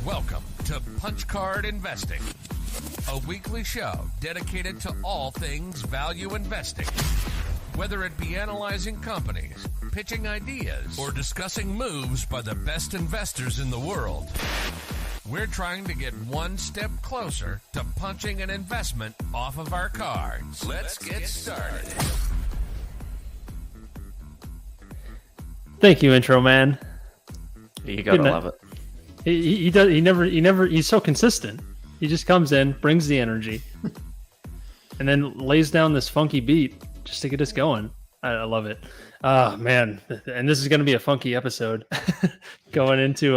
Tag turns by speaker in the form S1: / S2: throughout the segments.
S1: Welcome to Punch Card Investing, a weekly show dedicated to all things value investing. Whether it be analyzing companies, pitching ideas, or discussing moves by the best investors in the world, we're trying to get one step closer to punching an investment off of our cards. Let's get started.
S2: Thank you, intro man.
S3: You gotta love it.
S2: He's so consistent. He just comes in, brings the energy, and then lays down this funky beat just to get us going. I love it. Oh man, and this is going to be a funky episode going into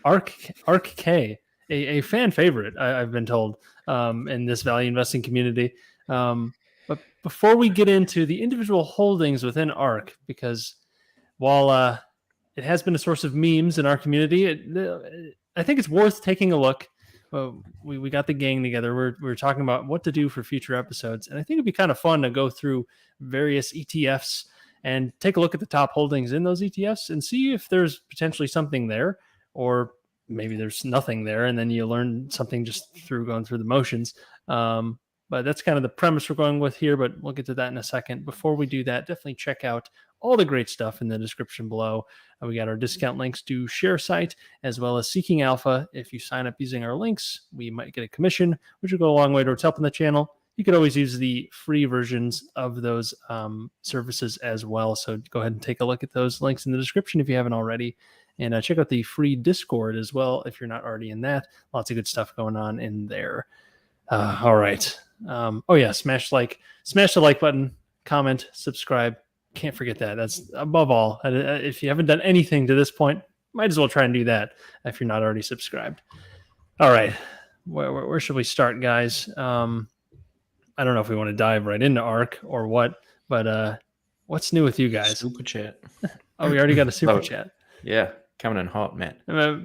S2: ARKK, a fan favorite, I've been told, in this value investing community. But before we get into the individual holdings within ARK, because while it has been a source of memes in our community, I think it's worth taking a look. We got the gang together. We're talking about what to do for future episodes. And I think it'd be kind of fun to go through various ETFs and take a look at the top holdings in those ETFs and see if there's potentially something there, or maybe there's nothing there. And then you learn something just through going through the motions. But that's kind of the premise we're going with here, but we'll get to that in a second. Before we do that, definitely check out all the great stuff in the description below. We got our discount links to ShareSite, as well as Seeking Alpha. If you sign up using our links, we might get a commission, which will go a long way towards helping the channel. You could always use the free versions of those services as well. So go ahead and take a look at those links in the description if you haven't already. And check out the free Discord as well if you're not already in that. Lots of good stuff going on in there. All right. Smash the like button, comment, subscribe. Can't forget that. That's above all. If you haven't done anything to this point, might as well try and do that if you're not already subscribed. All right. Where should we start, guys? I don't know if we want to dive right into ARK or what, but what's new with you guys?
S3: Super chat.
S2: Oh, we already got a super chat.
S3: Yeah, coming in hot, man.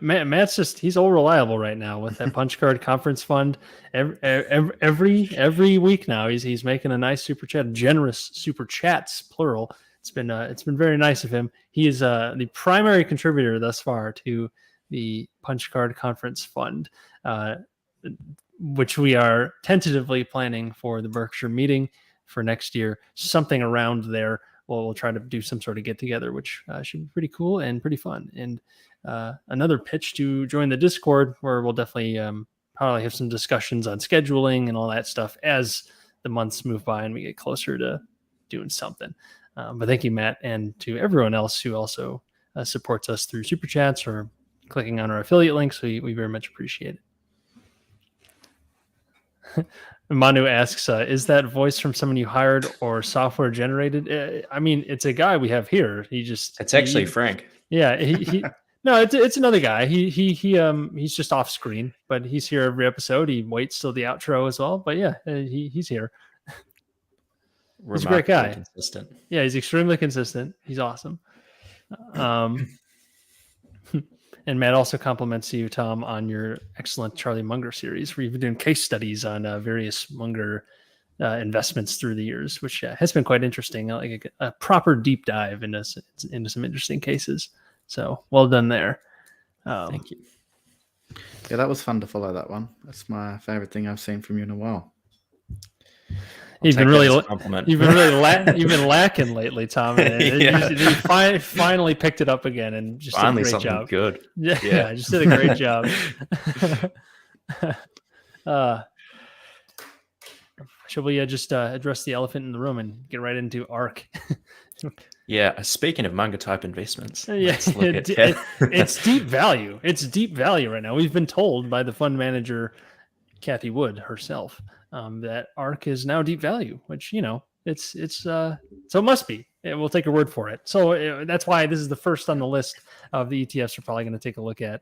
S2: Matt's he's all reliable right now with that Punch Card Conference Fund. Every week now, he's making a nice super chat, generous super chats, plural. It's been very nice of him. He is the primary contributor thus far to the Punch Card Conference Fund, which we are tentatively planning for the Berkshire meeting for next year. Something around there. We'll try to do some sort of get together, which should be pretty cool and pretty fun. And another pitch to join the Discord, where we'll definitely probably have some discussions on scheduling and all that stuff as the months move by and we get closer to doing something. But thank you, Matt, and to everyone else who also supports us through super chats or clicking on our affiliate links. We very much appreciate it. Manu asks, is that voice from someone you hired or software generated? I mean, it's a guy we have here. It's
S3: actually Frank.
S2: Yeah. No, it's another guy. He's just off screen, but he's here every episode. He waits till the outro as well. But yeah, he's here. He's a great guy.
S3: Consistent.
S2: Yeah, he's extremely consistent. He's awesome. And Matt also compliments you, Tom, on your excellent Charlie Munger series, where you've been doing case studies on various Munger investments through the years, which has been quite interesting. Like a proper deep dive into some interesting cases. So well done there.
S3: Thank you.
S4: Yeah, that was fun to follow that one. That's my favorite thing I've seen from you in a while.
S2: You've been really lacking lately, Tom. You finally picked it up again and just
S3: finally
S2: did a great
S3: something
S2: job.
S3: Good.
S2: Yeah, just did a great job. Shall we just address the elephant in the room and get right into ARK?
S3: Yeah, speaking of manga type investments,
S2: it's deep value. It's deep value right now. We've been told by the fund manager, Kathy Wood herself, that ARK is now deep value, which, it's so it must be. We'll take your word for it. So that's why this is the first on the list of the ETFs we're probably going to take a look at.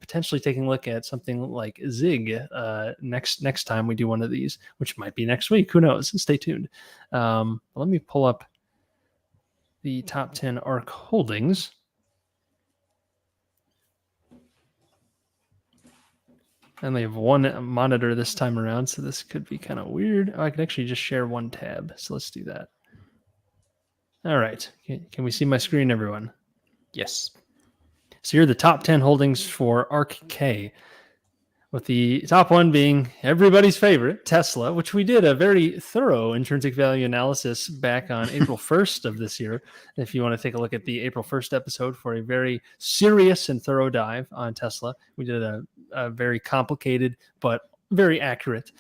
S2: Potentially taking a look at something like ZIG next time we do one of these, which might be next week. Who knows? Stay tuned. Let me pull up the top 10 ARK holdings. And they have one monitor this time around, so this could be kind of weird. I can actually just share one tab, so let's do that. All right. Can we see my screen, everyone?
S3: Yes.
S2: So here are the top 10 holdings for ARKK, with the top one being everybody's favorite, Tesla, which we did a very thorough intrinsic value analysis back on April 1st of this year. If you want to take a look at the April 1st episode for a very serious and thorough dive on Tesla, we did a very complicated but very accurate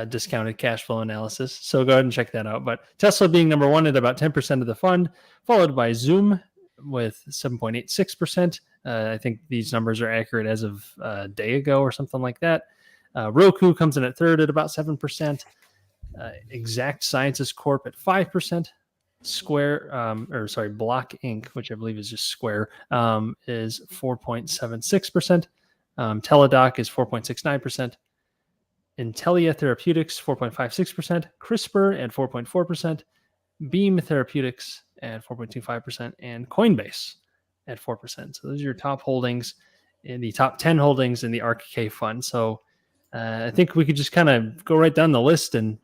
S2: discounted cash flow analysis. So go ahead and check that out. But Tesla being number one at about 10% of the fund, followed by Zoom with 7.86%. I think these numbers are accurate as of a day ago or something like that. Roku comes in at third at about 7%. Exact Sciences Corp at 5%. Block Inc., which I believe is just Square, is 4.76%. Teledoc is 4.69%. Intellia Therapeutics, 4.56%. Crispr at 4.4%. Beam Therapeutics at 4.25%. And Coinbase at 4%. So those are your top holdings in the top 10 holdings in the ARKK fund. So I think we could just kind of go right down the list and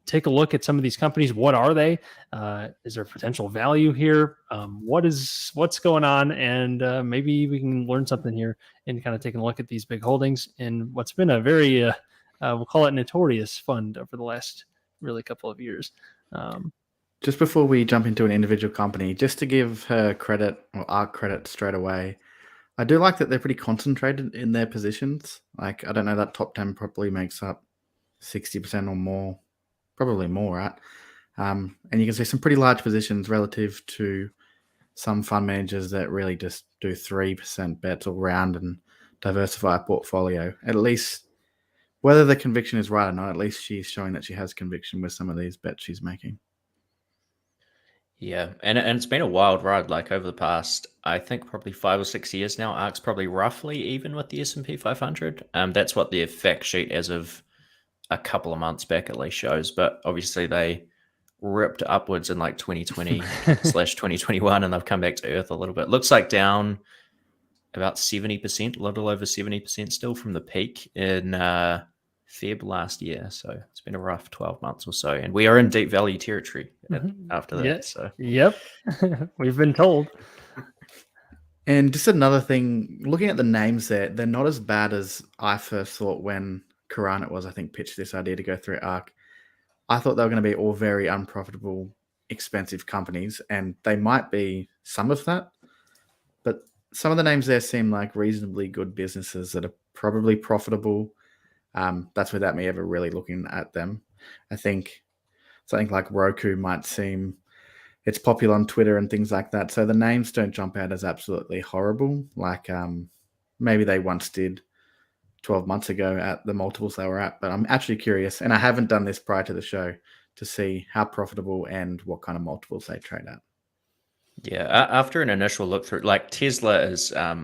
S2: take a look at some of these companies. What are they? Is there potential value here? What's going on? And maybe we can learn something here in kind of taking a look at these big holdings in what's been a very, we'll call it notorious fund over the last really couple of years.
S4: Just before we jump into an individual company, just to give her credit or ARK credit straight away, I do like that they're pretty concentrated in their positions. Like, I don't know, that top 10 probably makes up 60% or more, probably more, right? And you can see some pretty large positions relative to some fund managers that really just do 3% bets all round and diversify a portfolio. At least, whether the conviction is right or not, at least she's showing that she has conviction with some of these bets she's making.
S3: Yeah, and it's been a wild ride. Like over the past, I think probably 5 or 6 years now, ARK's probably roughly even with the S&P 500. That's what the fact sheet as of a couple of months back at least shows. But obviously they ripped upwards in like 2020 slash 2021, and they've come back to earth a little bit. Looks like down about 70%, a little over 70% still from the peak in Feb last year. So it's been a rough 12 months or so, and we are in deep value territory after that.
S2: Yeah.
S3: So
S2: Yep, we've been told.
S4: And just another thing, looking at the names there, they're not as bad as I first thought when Karan, it was, I think, pitched this idea to go through ARK. I thought they were going to be all very unprofitable, expensive companies, and they might be some of that. But some of the names there seem like reasonably good businesses that are probably profitable. That's without me ever really looking at them. I think something like Roku might seem, it's popular on Twitter and things like that. So the names don't jump out as absolutely horrible. Like maybe they once did 12 months ago at the multiples they were at. But I'm actually curious, and I haven't done this prior to the show, to see how profitable and what kind of multiples they trade at.
S3: yeah, after an initial look through, like Tesla is, I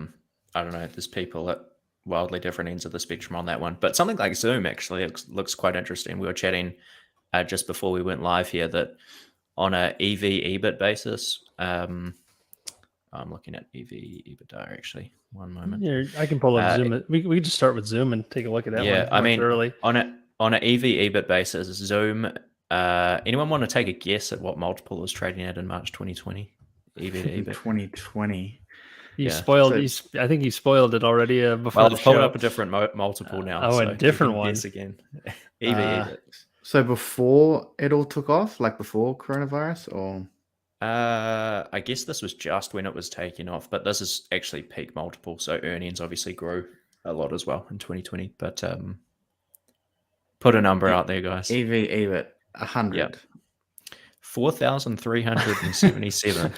S3: don't know, there's people at wildly different ends of the spectrum on that one. But something like Zoom actually looks quite interesting. We were chatting just before we went live here that on a EV EBIT basis, I'm looking at EV EBITDA actually. One moment.
S2: Yeah, I can pull up Zoom. We can just start with Zoom and take a look at that.
S3: Yeah,
S2: one
S3: I mean,
S2: early.
S3: on an EV EBIT basis, Zoom. Anyone want to take a guess at what multiple it was trading at in March 2020? EV to EBIT.
S4: 2020.
S2: You spoiled. I think you spoiled it already before.
S3: Well,
S2: the
S3: I've pulled
S2: show.
S3: up a different multiple now.
S2: Oh,
S3: so
S2: a different
S3: you can
S2: one.
S3: guess again. EV EBIT.
S4: So before it all took off, like before coronavirus, or?
S3: I guess this was just when it was taking off, but this is actually peak multiple. So earnings obviously grew a lot as well in 2020. But put a number out there, guys.
S4: EV EBIT 100.
S3: Yep. 4,377,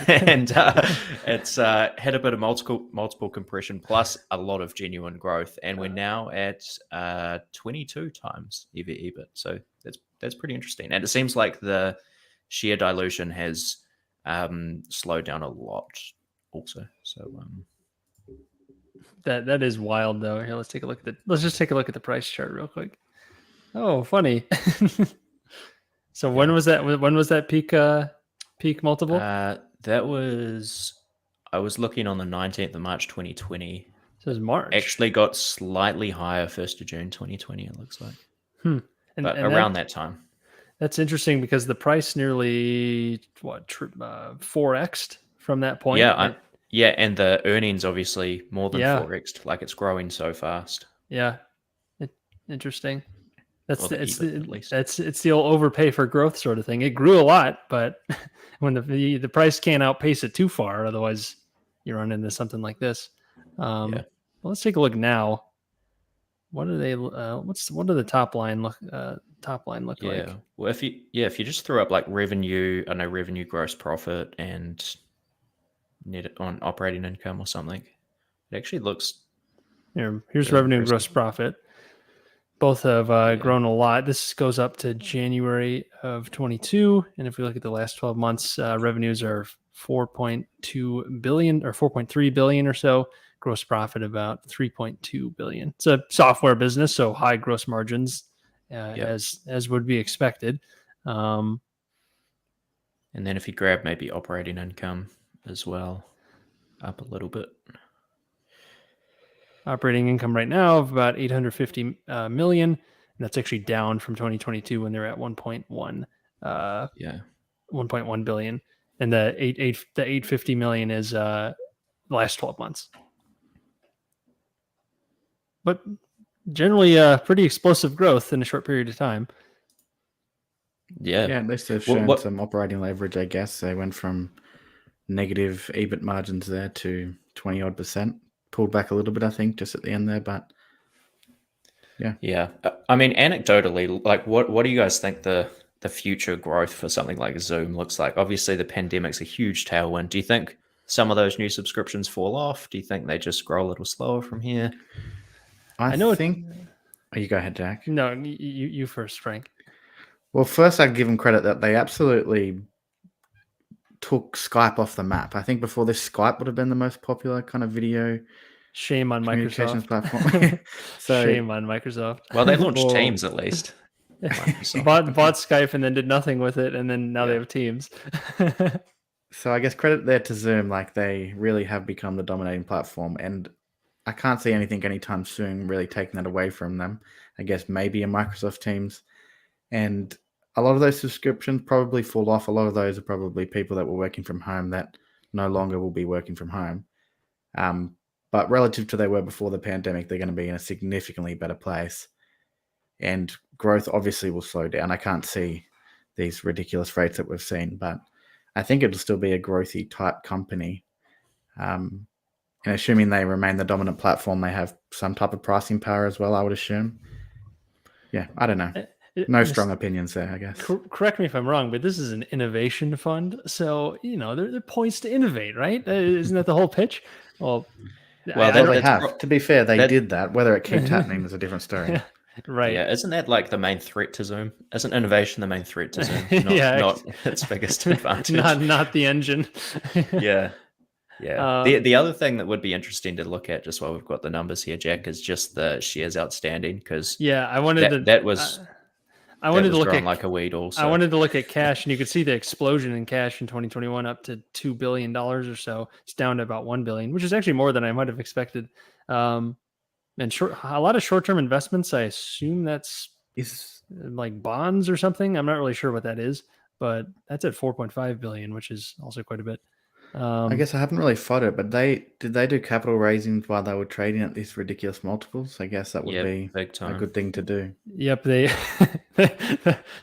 S3: and it's had a bit of multiple compression plus a lot of genuine growth, and we're now at 22 times EV EBIT. So that's pretty interesting, and it seems like the share dilution has slowed down a lot, also. So
S2: that is wild, though. Here, let's just take a look at the price chart real quick. Oh, funny. So when was that? When was that peak multiple?
S3: That was, I was looking on the 19th of March 2020.
S2: So it was March.
S3: Actually got slightly higher 1st of June 2020, it looks like. But around that time.
S2: That's interesting because the price nearly 4x'd from that point.
S3: Yeah, Yeah, and the earnings obviously more than
S2: Yeah.
S3: 4x, like it's growing so fast.
S2: Yeah. Interesting. That's
S3: Or the EBIT at least.
S2: it's the old overpay for growth sort of thing. It grew a lot, but when the price can't outpace it too far, otherwise you run into something like this.
S3: Yeah.
S2: Well, let's take a look now. What do they? What do the top line look like?
S3: Yeah. Well, if you just throw up like revenue, I know revenue, gross profit, and net on operating income or something, it actually looks
S2: Here's
S3: very
S2: revenue and gross
S3: impressive.
S2: profit. Both have grown a lot. This goes up to January of 22, and if we look at the last 12 months, revenues are 4.2 billion or 4.3 billion or so. Gross profit about 3.2 billion. It's a software business, so high gross margins, as would be expected.
S3: And then if you grab maybe operating income as well, up a little bit.
S2: Operating income right now of about 850 million, and that's actually down from 2022 when they're at 1.1 1.1 billion, and the 850 million is last 12 months. But generally pretty explosive growth in a short period of time.
S3: Yeah.
S4: Yeah, at least they've shown some operating leverage, I guess. They went from negative EBIT margins there to 20 odd %. Pulled back a little bit, I think, just at the end there, but yeah.
S3: Yeah. I mean, anecdotally, like what do you guys think the future growth for something like Zoom looks like? Obviously, the pandemic's a huge tailwind. Do you think some of those new subscriptions fall off? Do you think they just grow a little slower from here?
S4: I think. Oh, you go ahead, Jack.
S2: No, you first, Frank.
S4: Well, first, I'd give them credit that they absolutely took Skype off the map. I think before this, Skype would have been the most popular kind of video
S2: shame on
S4: communications
S2: Microsoft
S4: platform.
S2: Shame on Microsoft.
S3: Well, they launched Teams at least.
S2: bought Skype and then did nothing with it, and then now they have Teams.
S4: So I guess credit there to Zoom, like they really have become the dominating platform, and I can't see anything anytime soon really taking that away from them. I guess maybe a Microsoft Teams, and a lot of those subscriptions probably fall off. A lot of those are probably people that were working from home that no longer will be working from home. But relative to they were before the pandemic, they're going to be in a significantly better place. And growth obviously will slow down. I can't see these ridiculous rates that we've seen, but I think it'll still be a growthy type company. And assuming they remain the dominant platform, they have some type of pricing power as well, I would assume. Yeah, I don't know. No strong opinions there, I guess.
S2: Correct me if I'm wrong, but this is an innovation fund. So, they're poised to innovate, right? Isn't that the whole pitch? Well,
S4: they have. To be fair, they did that. Whether it keeps happening is a different story.
S2: Right.
S3: Yeah, isn't that like the main threat to Zoom? Isn't innovation the main threat to Zoom? Not its biggest advantage.
S2: Not the engine.
S3: Yeah. The other thing that would be interesting to look at, just while we've got the numbers here, Jack, is just the shares outstanding. Because
S2: I wanted to look at
S3: like a weed. Also,
S2: I wanted to look at cash, and you could see the explosion in cash in 2021 up to $2 billion or so. It's down to about $1 billion, which is actually more than I might have expected. And a lot of short-term investments, I assume is like bonds or something. I'm not really sure what that is, but that's at 4.5 billion, which is also quite a bit.
S4: I guess I haven't really followed it, but did they do capital raisings while they were trading at these ridiculous multiples? I guess that would be a good thing to do.
S2: Yep, they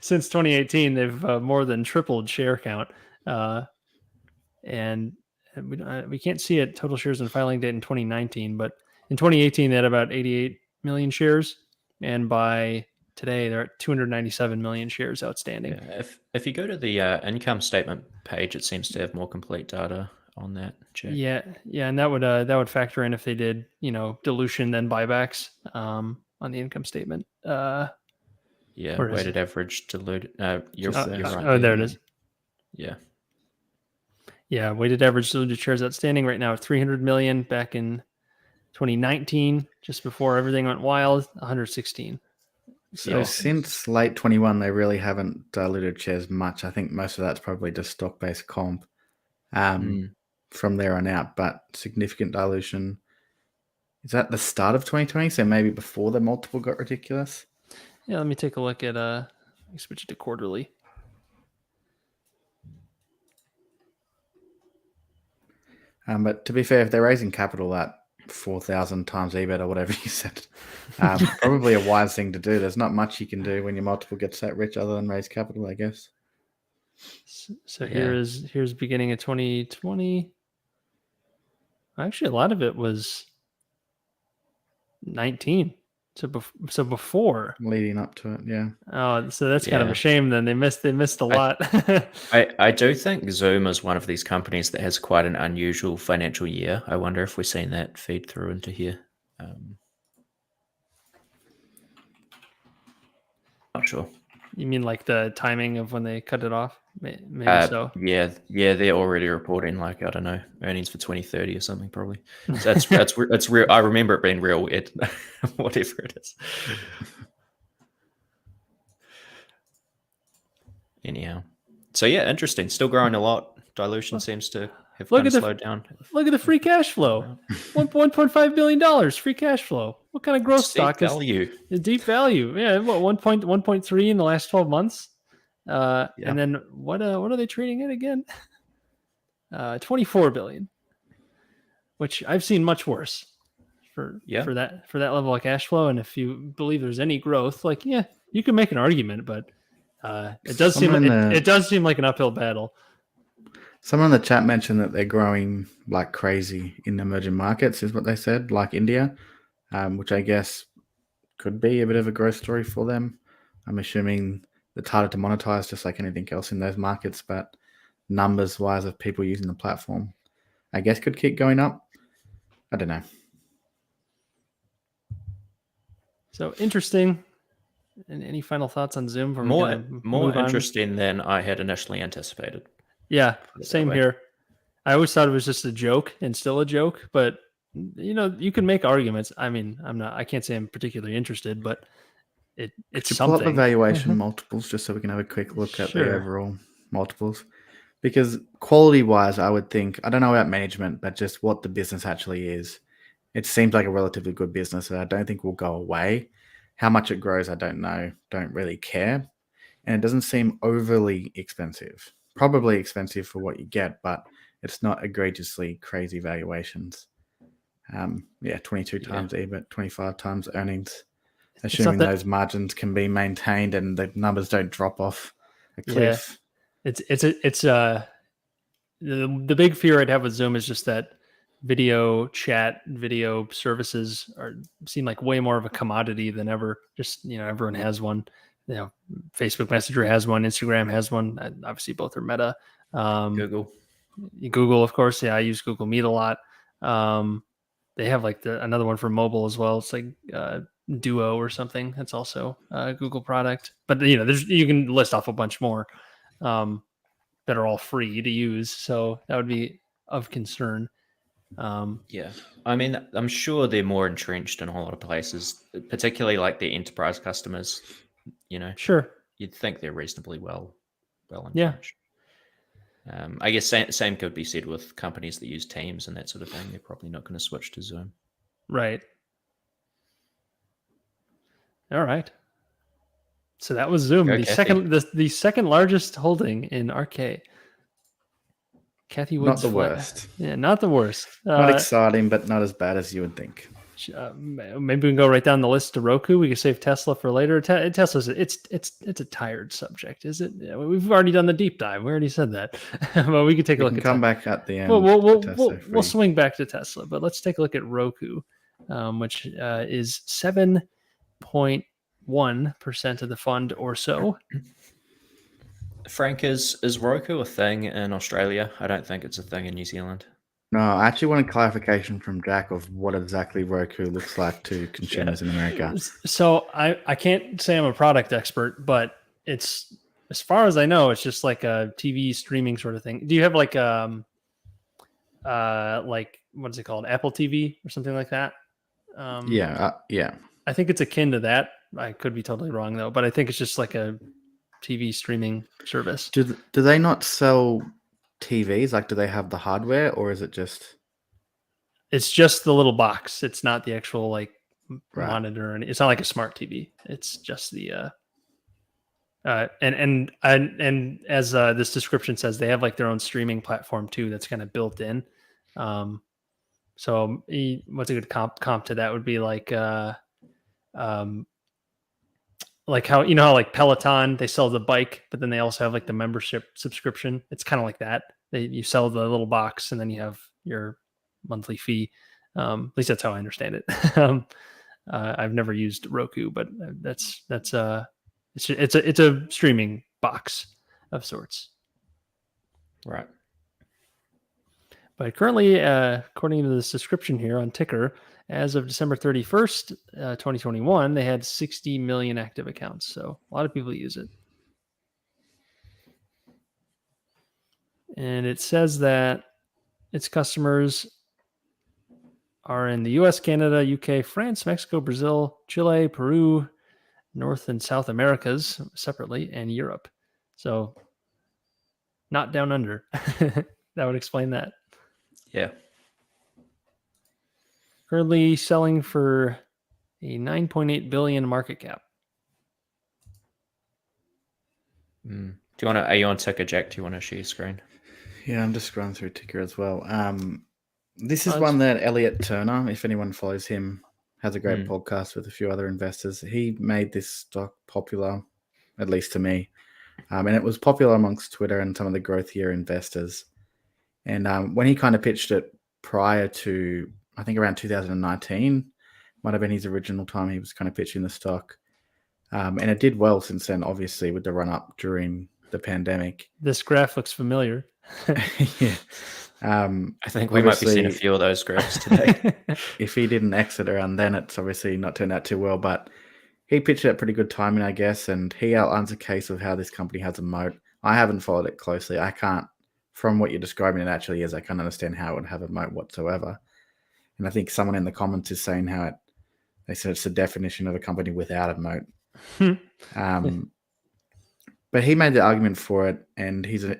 S2: since 2018 they've more than tripled share count, and we can't see it total shares and filing date in 2019, but in 2018 they had about 88 million shares, and by today they're at 297 million shares outstanding.
S3: Yeah, if you go to the income statement page, it seems to have more complete data on that. Check.
S2: Yeah, and that would factor in if they did dilution then buybacks on the income statement.
S3: Weighted average diluted. You're right.
S2: Oh, there it is.
S3: Yeah,
S2: weighted average diluted shares outstanding right now at 300 million. Back in 2019, just before everything went wild, 116.
S4: So since late 21, they really haven't diluted shares much. I think most of that's probably just stock-based comp from there on out, but significant dilution. Is that the start of 2020? So maybe before the multiple got ridiculous?
S2: Yeah, let me take a look at switch it to quarterly.
S4: But to be fair, if they're raising capital at 4,000 times EBIT or whatever you said, probably a wise thing to do. There's not much you can do when your multiple gets that rich other than raise capital, I guess.
S2: So here's beginning of 2020. Actually, a lot of it was 19. So before
S4: Leading up to it, yeah.
S2: Oh, so that's kind of a shame. Then they missed a lot.
S3: I do think Zoom is one of these companies that has quite an unusual financial year. I wonder if we're seeing that feed through into here. Not sure.
S2: You mean like the timing of when they cut it off? Maybe so.
S3: Yeah, they're already reporting like, I don't know, earnings for 2030 or something probably. So that's real. I remember it being real weird, whatever it is. Anyhow, so yeah, interesting. Still growing a lot. Dilution seems to have slowed down.
S2: Look at the free cash flow. $1.5 billion free cash flow. What kind of growth stock
S3: value.
S2: is deep value? Yeah, what 1.3 in the last 12 months? And then what are they trading at again? 24 billion, which I've seen much worse for that level of cash flow. And if you believe there's any growth, like you can make an argument, but it does seem like an uphill battle.
S4: Someone in the chat mentioned that they're growing like crazy in emerging markets, is what they said, like India, which I guess could be a bit of a growth story for them. I'm assuming it's harder to monetize just like anything else in those markets, but numbers-wise of people using the platform, I guess could keep going up. I don't know.
S2: So interesting. And any final thoughts on Zoom?
S3: More interesting than I had initially anticipated.
S2: Yeah, same here. I always thought it was just a joke and still a joke, but you can make arguments. I mean, I can't say I'm particularly interested, but it's something.
S4: Pull up the valuation multiples just so we can have a quick look at the overall multiples. Because quality-wise, I would think, I don't know about management, but just what the business actually is. It seems like a relatively good business that I don't think will go away. How much it grows, I don't know. Don't really care. And it doesn't seem overly expensive. Probably expensive for what you get, but it's not egregiously crazy valuations. 22 times EBIT, 25 times earnings. Assuming those margins can be maintained and the numbers don't drop off a cliff.
S2: The big fear I'd have with Zoom is just that video services seem like way more of a commodity than ever. Just everyone has one. Facebook Messenger has one, Instagram has one. Obviously, both are Meta. Google, of course. Yeah, I use Google Meet a lot. They have like another one for mobile as well. It's like Duo or something. That's also a Google product. But you can list off a bunch more that are all free to use. So that would be of concern.
S3: I mean, I'm sure they're more entrenched in a whole lot of places, particularly like their enterprise customers.
S2: Sure.
S3: You'd think they're reasonably well entrenched. I guess same could be said with companies that use Teams and that sort of thing. They're probably not going to switch to Zoom.
S2: Right. All right. So that was Zoom, the second largest holding in ARK. Kathy Woods.
S4: Not the worst.
S2: Yeah, not the worst.
S4: Not exciting, but not as bad as you would think.
S2: Maybe we can go right down the list to Roku. We can save Tesla for later. Tesla's it's a tired subject, is it? Yeah, we've already done the deep dive. We already said that. Well, we could take a look at.
S4: Come back at the end.
S2: We'll swing back to Tesla, but let's take a look at Roku, which is 7.1% of the fund or so.
S3: Frank, is Roku a thing in Australia? I don't think it's a thing in New Zealand.
S4: No, I actually want a clarification from Jack of what exactly Roku looks like to consumers in America.
S2: So I can't say I'm a product expert, but it's, as far as I know, it's just like a TV streaming sort of thing. Do you have like what is it called? Apple TV or something like that?
S4: Yeah.
S2: I think it's akin to that. I could be totally wrong though, but I think it's just like a TV streaming service.
S4: Do they not sell TVs? Like, do they have the hardware, or is it just?
S2: It's just the little box. It's not the actual monitor, and it's not like a smart TV. It's just the and as this description says, they have like their own streaming platform too. That's kind of built in. So what's a good comp to that would be like how how like Peloton, they sell the bike, but then they also have like the membership subscription. It's kind of like that. You sell the little box and then you have your monthly fee. At least that's how I understand it. I've never used Roku, but it's a streaming box of sorts.
S3: Right.
S2: But currently, according to the subscription here on Ticker, as of December 31st, 2021, they had 60 million active accounts. So a lot of people use it. And it says that its customers are in the US, Canada, UK, France, Mexico, Brazil, Chile, Peru, North and South Americas separately, and Europe. So not down under. That would explain that.
S3: Yeah.
S2: Currently selling for a 9.8 billion market cap.
S3: Do you want to? Are you on Ticker, Jack? Do you want to share your screen?
S4: Yeah, I'm just scrolling through Ticker as well. This is one that Elliot Turner, if anyone follows him, has a great podcast with a few other investors. He made this stock popular, at least to me. And it was popular amongst Twitter and some of the growthier investors. And when he kind of pitched it prior to, I think around 2019, might have been his original time he was kind of pitching the stock. And it did well since then, obviously, with the run up during the pandemic.
S2: This graph looks familiar.
S4: Yeah.
S3: I think we might be seeing a few of those graphs today.
S4: If he didn't exit around then, it's obviously not turned out too well. But he pitched it at pretty good timing, I guess. And he outlines a case of how this company has a moat. I haven't followed it closely. I can't, from what you're describing it actually is, I can't understand how it would have a moat whatsoever. And I think someone in the comments is saying how they said it's the definition of a company without a moat. But he made the argument for it, and he's an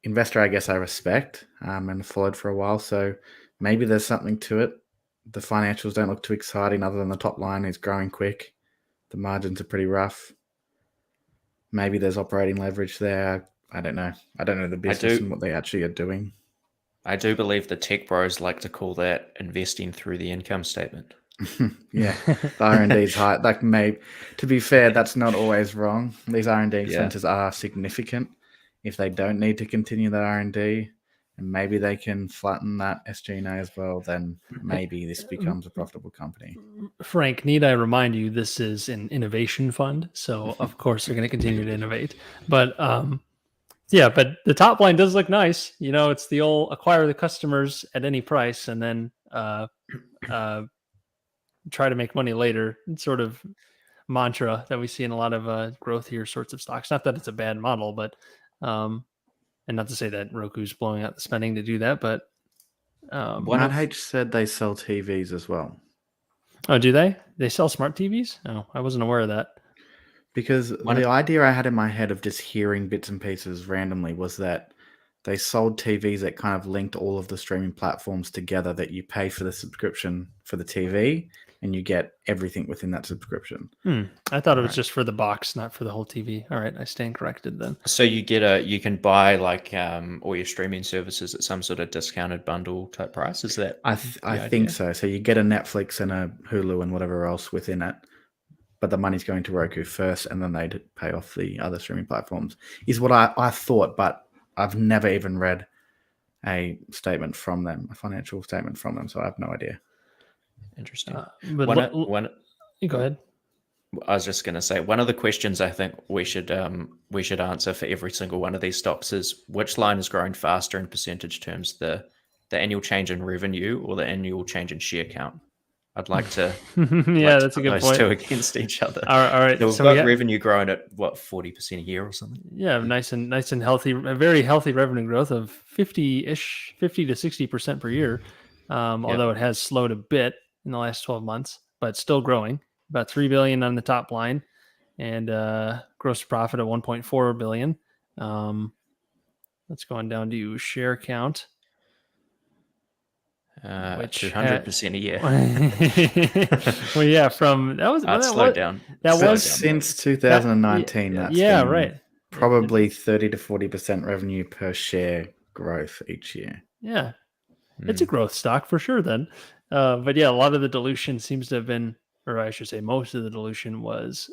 S4: investor I guess I respect and followed for a while. So maybe there's something to it. The financials don't look too exciting other than the top line is growing quick. The margins are pretty rough. Maybe there's operating leverage there. I don't know. I don't know the business and what they actually are doing.
S3: I do believe the tech bros like to call that investing through the income statement.
S4: Yeah, the R&D is high. Like, to be fair, that's not always wrong. These R&D expenses are significant. If they don't need to continue that R&D, and maybe they can flatten that SG&A as well, then maybe this becomes a profitable company.
S2: Frank, need I remind you, this is an innovation fund, so of course they're going to continue to innovate. But yeah, but the top line does look nice. It's the old acquire the customers at any price, and then try to make money later sort of mantra that we see in a lot of growthier sorts of stocks. Not that it's a bad model, but and not to say that Roku's blowing out the spending to do that, but
S4: H said they sell TVs as well.
S2: Oh, do they? They sell smart TVs? Oh, I wasn't aware of that.
S4: Because the idea I had in my head of just hearing bits and pieces randomly was that they sold TVs that kind of linked all of the streaming platforms together, that you pay for the subscription for the TV and you get everything within that subscription.
S2: I thought it was just for the box, not for the whole TV. All right, I stand corrected then.
S3: So you can buy like all your streaming services at some sort of discounted bundle type price. Is that?
S4: I think so. So you get a Netflix and a Hulu and whatever else within it, but the money's going to Roku first, and then they pay off the other streaming platforms. Is what I thought, but I've never even read a statement from them, a financial statement from them, so I have no idea.
S3: Interesting.
S2: But you go ahead.
S3: I was just going to say, one of the questions I think we should answer for every single one of these stocks is which line is growing faster in percentage terms, the annual change in revenue or the annual change in share count? I'd like to.
S2: That's a good point.
S3: Those two against each other.
S2: All right.
S3: So we've got revenue growing at 40% a year or something.
S2: Yeah, nice and healthy, a very healthy revenue growth of 50 to 60% per year. Although it has slowed a bit in the last 12 months, but still growing. About $3 billion on the top line, and gross profit of $1.4 billion. Let's go on down to share count.
S3: 200% a year.
S2: Well, yeah, from that was
S3: slowed down.
S2: That was
S4: since 2019.
S2: Right.
S4: Probably 30 to 40% revenue per share growth each year.
S2: Yeah, It's a growth stock for sure then. But yeah, a lot of the dilution seems to have been, or I should say most of the dilution was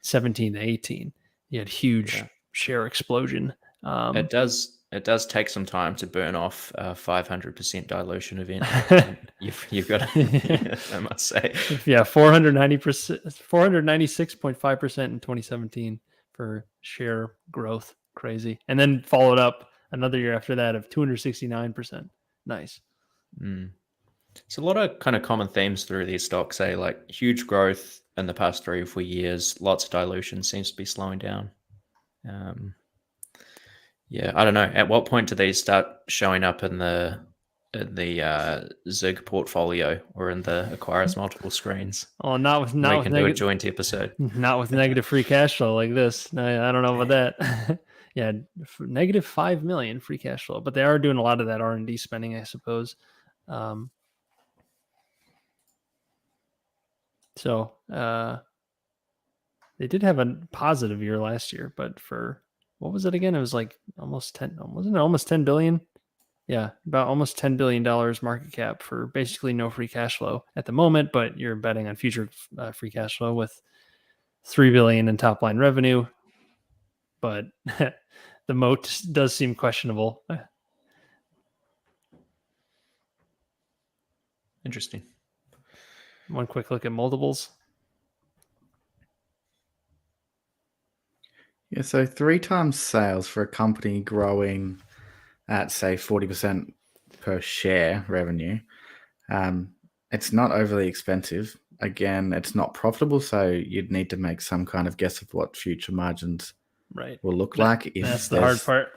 S2: 17 to 18. You had huge share explosion.
S3: It does take some time to burn off a 500% dilution event. You've got to, I must say.
S2: Yeah, 490%, 496.5% in 2017 for share growth. Crazy. And then followed up another year after that of 269%. Nice.
S3: It's a lot of kind of common themes through these stocks, like huge growth in the past 3 or 4 years, lots of dilution seems to be slowing down. Yeah, I don't know. At what point do these start showing up in the Zig portfolio or in the acquires multiple screens?
S2: Oh, not with
S3: we can do a joint episode.
S2: Not with negative free cash flow like this. No, I don't know about that. Yeah, negative 5 million free cash flow, but they are doing a lot of that R&D spending, I suppose. So they did have a positive year last year, but for what was it again? It was like almost 10, wasn't it almost 10 billion? Yeah, about almost $10 billion market cap for basically no free cash flow at the moment, but you're betting on future free cash flow with $3 billion in top line revenue. But the moat does seem questionable.
S3: Interesting.
S2: One quick look at multiples.
S4: Yeah, so 3 times sales for a company growing at, say, 40% per share revenue. It's not overly expensive. Again, it's not profitable, so you'd need to make some kind of guess of what future margins will look like. If
S2: that's the hard part.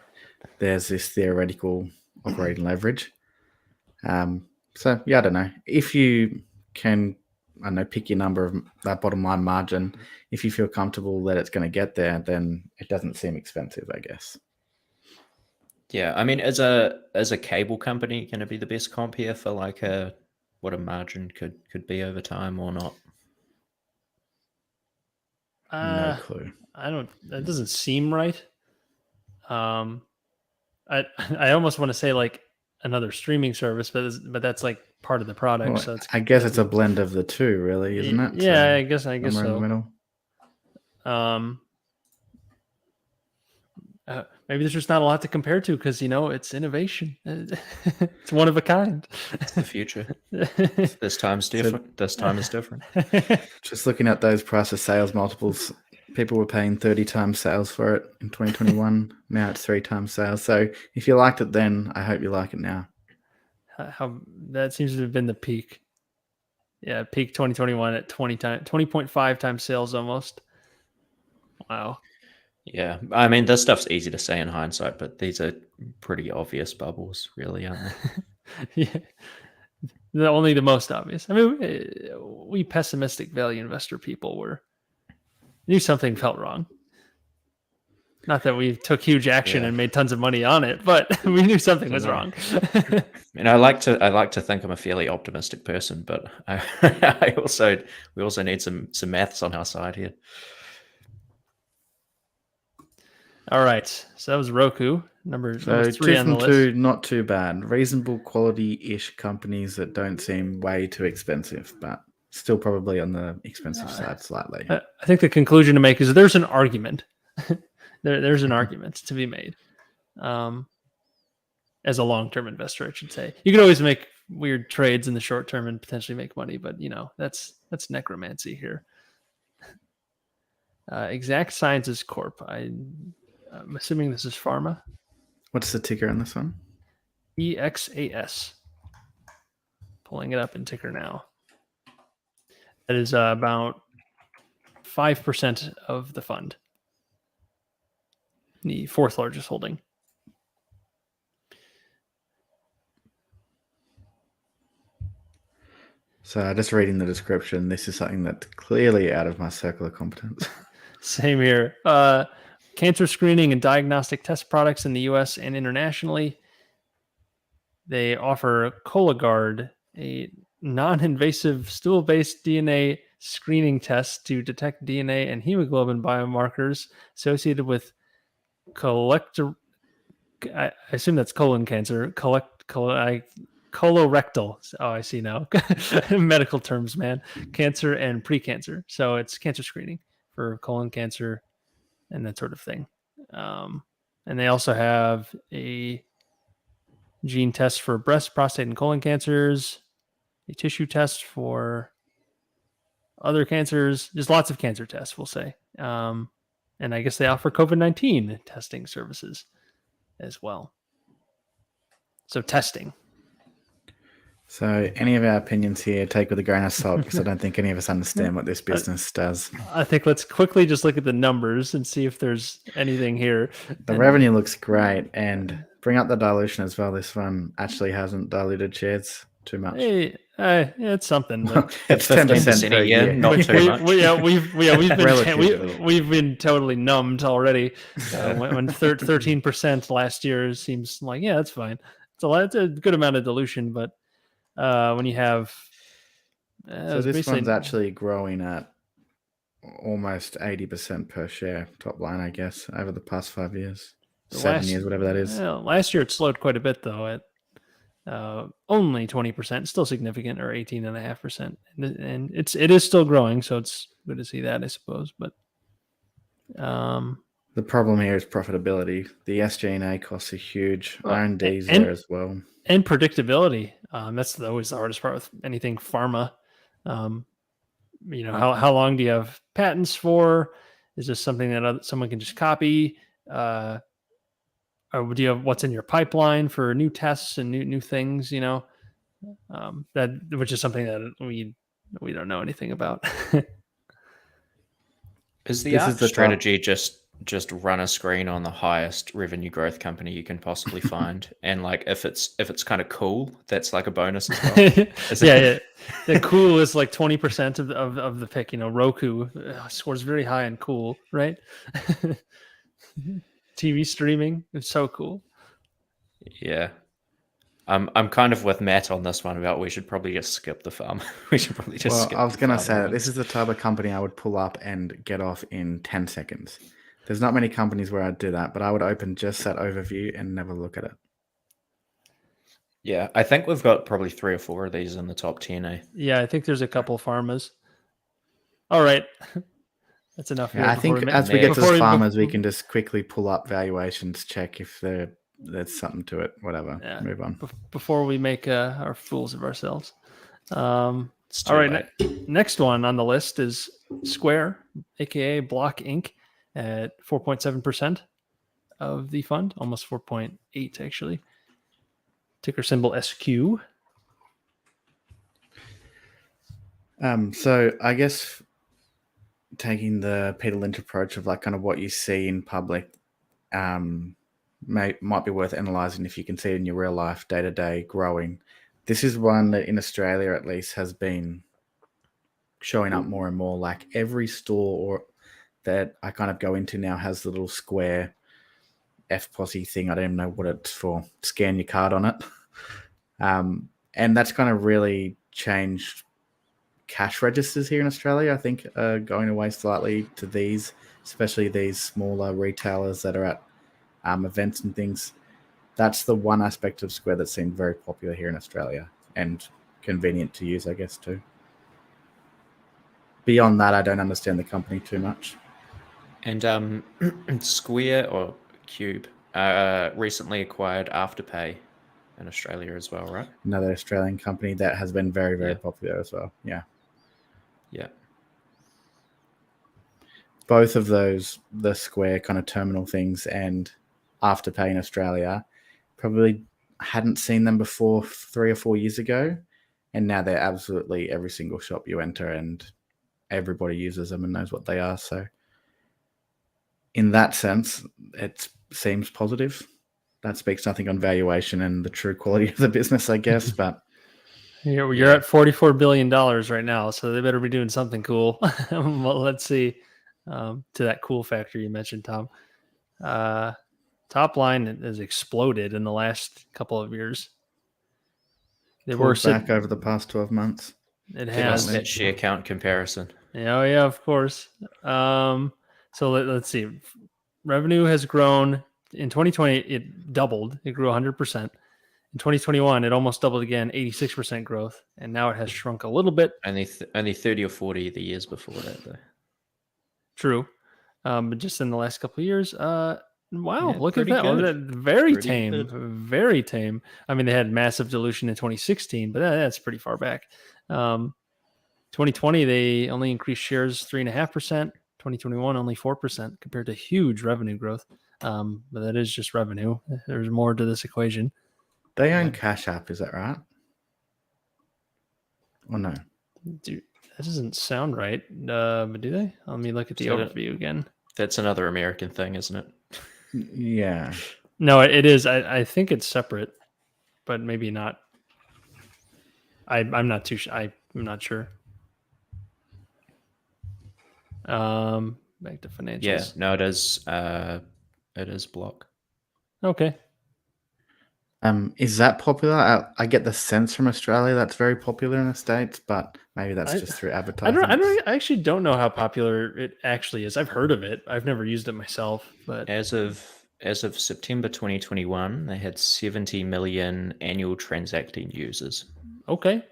S4: There's this theoretical operating leverage. So, yeah, I don't know. If you can, I don't know, pick your number of that bottom line margin, if you feel comfortable that it's going to get there, then it doesn't seem expensive, I guess.
S3: Yeah, I mean, as a cable company, going to be the best comp here for like what a margin could be over time or not?
S4: No clue.
S2: That doesn't seem right. I almost want to say like another streaming service, but that's like part of the product.
S4: Well,
S2: so
S4: I guess it's a blend of the two, really, isn't it?
S2: Yeah, so I guess so.
S4: In the middle.
S2: Maybe there's just not a lot to compare to because it's innovation. It's one of a kind.
S3: It's the future. This time's different. This time is different.
S4: Just looking at those price of sales multiples, people were paying 30 times sales for it in 2021. Now it's 3 times sales. So if you liked it then, I hope you like it now.
S2: How that seems to have been the peak. Yeah, peak 2021 at 20.5 times sales almost. Wow.
S3: Yeah, I mean, this stuff's easy to say in hindsight, but these are pretty obvious bubbles, really, aren't they?
S2: Yeah, only the most obvious. I mean, we pessimistic value investor people knew something felt wrong. Not that we took huge action and made tons of money on it, but we knew something was wrong.
S3: And I like to think I'm a fairly optimistic person, but we also need some maths on our side here.
S2: All right, so that was Roku, number 3 on the list.
S4: 2 not too bad. Reasonable quality-ish companies that don't seem way too expensive, but still probably on the expensive side slightly.
S2: I think the conclusion to make is there's an argument. There's an argument to be made. As a long-term investor, I should say. You could always make weird trades in the short term and potentially make money, but that's necromancy here. Exact Sciences Corp. I'm assuming this is pharma.
S4: What's the ticker on this one?
S2: EXAS. Pulling it up in ticker now. That is about 5% of the fund. The 4th largest holding.
S4: So just reading the description, this is something that's clearly out of my circle of competence.
S2: Same here. Cancer screening and diagnostic test products in the U.S. and internationally. They offer Cologuard, a non-invasive stool-based DNA screening test to detect DNA and hemoglobin biomarkers associated with I assume that's colon cancer, colorectal. Oh, I see now. Medical terms, man. Cancer and precancer. So it's cancer screening for colon cancer and that sort of thing. And they also have a gene test for breast, prostate, and colon cancers, a tissue test for other cancers, just lots of cancer tests, we'll say. And I guess they offer COVID-19 testing services as well. So testing.
S4: So any of our opinions here, take with a grain of salt, because I don't think any of us understand what this business does.
S2: I think let's quickly just look at the numbers and see if there's anything here.
S4: The revenue looks great, and bring up the dilution as well. This one actually hasn't diluted shares too much.
S2: Hey, it's something. But
S4: It's 10% per year.
S3: Not too much.
S2: we've been totally numbed already. When 13% last year seems like, yeah, that's fine. It's a good amount of dilution, but when you have
S4: so this one's actually growing at almost 80% per share top line, I guess, over the past 5 years, 7 years, whatever that is.
S2: Last year it slowed quite a bit though at only 20%, still significant, or 18.5%, and it is still growing, so it's good to see that, I suppose. But
S4: the problem here is profitability. The SG&A costs are huge. R&D's there as well.
S2: And predictability. That's always the hardest part with anything pharma. How long do you have patents for? Is this something that someone can just copy? Or do you have what's in your pipeline for new tests and new things? That which is something that we don't know anything about.
S3: Is the ARK strategy just run a screen on the highest revenue growth company you can possibly find, and like if it's kind of cool, that's like a bonus as well?
S2: Yeah. The cool is like 20% of the pick. Roku scores very high on cool, right? TV streaming is so cool.
S3: Yeah. I'm kind of with Matt on this one about we should probably just skip the farm. We should probably just skip.
S4: I was going to say that this is the type of company I would pull up and get off in 10 seconds. There's not many companies where I'd do that, but I would open just that overview and never look at it.
S3: Yeah, I think we've got probably 3 or 4 of these in the top 10.
S2: Yeah, I think there's a couple pharmas. All right. That's enough.
S4: Yeah, I think as we get to the farmers, we can just quickly pull up valuations, check if there's something to it, whatever. Yeah. Move on.
S2: Before we make our fools of ourselves. All right. Next one on the list is Square, aka Block Inc., at 4.7% of the fund, almost 4.8 actually. Ticker symbol SQ.
S4: So I guess taking the Peter Lynch approach of like kind of what you see in public might be worth analyzing if you can see it in your real life day to day growing. This is one that in Australia at least has been showing up more and more. Like every store that I kind of go into now has the little square FPOSI thing. I don't even know what it's for. Scan your card on it. And that's kind of really changed cash registers here in Australia. I think going away slightly to these, especially these smaller retailers that are at events and things. That's the one aspect of Square that seemed very popular here in Australia and convenient to use, I guess, too. Beyond that, I don't understand the company too much.
S3: And Square or Cube recently acquired Afterpay in Australia as well, right?
S4: Another Australian company that has been very, very popular as well. Yeah.
S3: Yeah.
S4: Both of those, the Square kind of terminal things and Afterpay in Australia, probably hadn't seen them before 3 or 4 years ago. And now they're absolutely every single shop you enter and everybody uses them and knows what they are. So in that sense, it seems positive. That speaks nothing on valuation and the true quality of the business, I guess. But
S2: you're at $44 billion right now, so they better be doing something cool. Well, let's see. To that cool factor you mentioned, Tom. Top line has exploded in the last couple of years.
S4: They were back over the past 12 months.
S2: It has
S3: that share count comparison.
S2: Oh yeah, of course. So let's see. Revenue has grown in 2020. It doubled. It grew 100%, In 2021, it almost doubled again, 86% growth, and now it has shrunk a little bit.
S3: Only 30 or 40 the years before that, though.
S2: True. But just in the last couple of years, wow,
S3: Yeah,
S2: look at
S3: pretty
S2: that.
S3: good.
S2: Very
S3: Pretty
S2: tame.
S3: good.
S2: Very tame. I mean, they had massive dilution in 2016, but that's pretty far back. 2020, they only increased shares 3.5%. 2021, only 4% compared to huge revenue growth. But that is just revenue. There's more to this equation.
S4: They own Cash App, is that right? Or no?
S2: Dude, that doesn't sound right. But do they? Let me look at the overview again.
S3: That's another American thing, isn't it?
S4: Yeah.
S2: No, it is. I think it's separate, but maybe not. I'm not too. I'm not sure. Back to financials.
S3: Yeah, no, it is. It is Block.
S2: Okay.
S4: Is that popular? I get the sense from Australia that's very popular in the States, but maybe that's just through advertising.
S2: I actually don't know how popular it actually is. I've heard of it. I've never used it myself, but
S3: As of September 2021, they had 70 million annual transacting users.
S2: okay.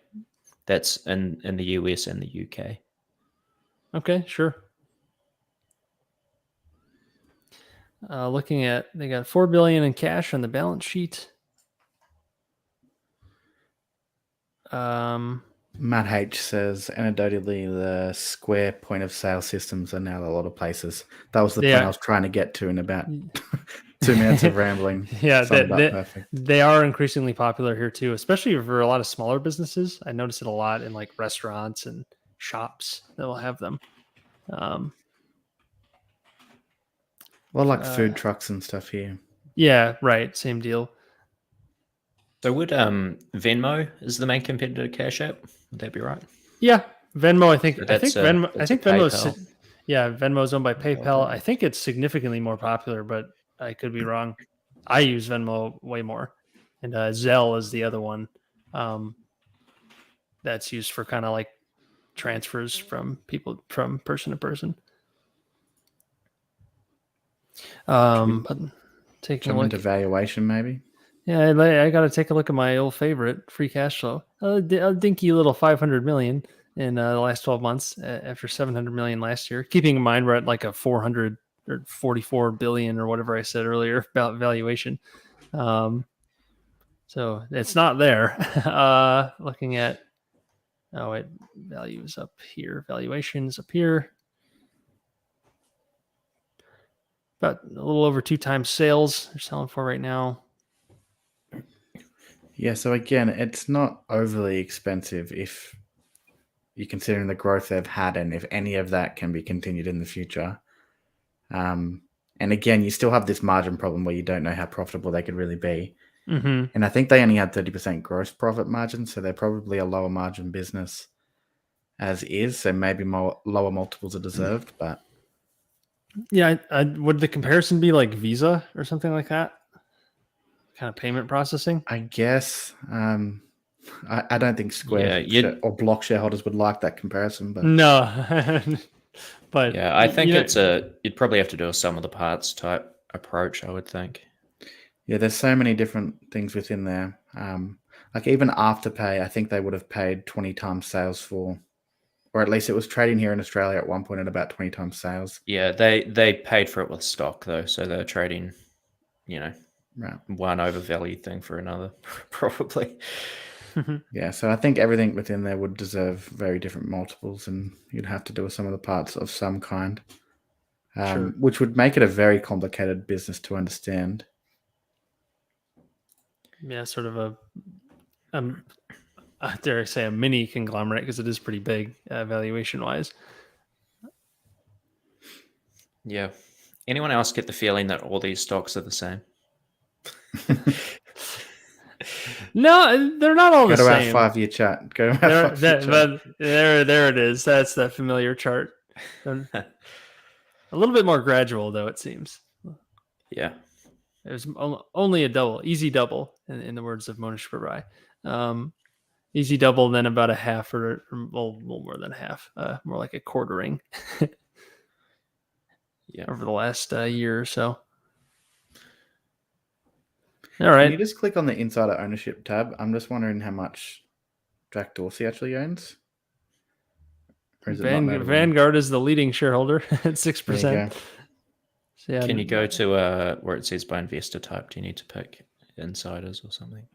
S3: That's in the US and the UK.
S2: Okay, sure. Looking at, they got $4 billion in cash on the balance sheet.
S4: Matt H says, anecdotally, the Square point of sale systems are now a lot of places. That was the point I was trying to get to in about 2 minutes of rambling.
S2: Yeah,
S4: perfect.
S2: They are increasingly popular here too, especially for a lot of smaller businesses. I notice it a lot in like restaurants and shops that will have them.
S4: Well, like food trucks and stuff here.
S2: Yeah, right. Same deal.
S3: So would Venmo is the main competitor to Cash App? Would that be right?
S2: Yeah, Venmo. I think
S3: PayPal.
S2: Venmo's. Yeah, Venmo's owned by PayPal. I think it's significantly more popular, but I could be wrong. I use Venmo way more, and Zelle is the other one. That's used for kind of like transfers from people from person to person. But taking a look
S4: into valuation, maybe.
S2: Yeah, I got to take a look at my old favorite, free cash flow. A dinky little 500 million in the last 12 months after 700 million last year. Keeping in mind we're at like a 400 or 44 billion or whatever I said earlier about valuation. So it's not there. Looking at value is up here. Valuation is up here. About a little over 2 times sales they're selling for right now.
S4: Yeah, so again, it's not overly expensive if you're considering the growth they've had and if any of that can be continued in the future. And again, you still have this margin problem where you don't know how profitable they could really be.
S2: Mm-hmm.
S4: And I think they only had 30% gross profit margin, so they're probably a lower margin business as is. So maybe more lower multiples are deserved, but
S2: yeah, would the comparison be like Visa or something like that? Kind of payment processing?
S4: I guess. I don't think Square or Block shareholders would like that comparison, but
S2: no. But
S3: yeah, I think you'd probably have to do a sum of the parts type approach, I would think.
S4: Yeah, there's so many different things within there. Like even Afterpay, I think they would have paid 20 times sales for, or at least it was trading here in Australia at one point at about 20 times sales.
S3: Yeah, they paid for it with stock though, so they're trading,
S4: right,
S3: one overvalued thing for another, probably.
S4: Yeah, so I think everything within there would deserve very different multiples, and you'd have to do some of the parts of some kind,
S2: Sure.
S4: which would make it a very complicated business to understand.
S2: Yeah, sort of dare I say a mini conglomerate because it is pretty big valuation wise.
S3: Yeah. Anyone else get the feeling that all these stocks are the same?
S2: No, they're not all the same.
S4: Go to our 5-year chart. Go to our 5-year chart.
S2: There it is. That's that familiar chart. A little bit more gradual, though, it seems.
S3: Yeah.
S2: It was only a double, easy double, in the words of Monish Barai. Easy double, then about a half, or a little more than a half, more like a quartering.
S3: Yeah.
S2: Over the last year or so. All
S4: Can
S2: right.
S4: you just click on the insider ownership tab? I'm just wondering how much Jack Dorsey actually owns. Or is it not notable?
S2: Vanguard is the leading shareholder at
S4: There you
S2: 6%.
S4: go.
S2: So yeah,
S3: Can you go to where it says by investor type? Do you need to pick insiders or something?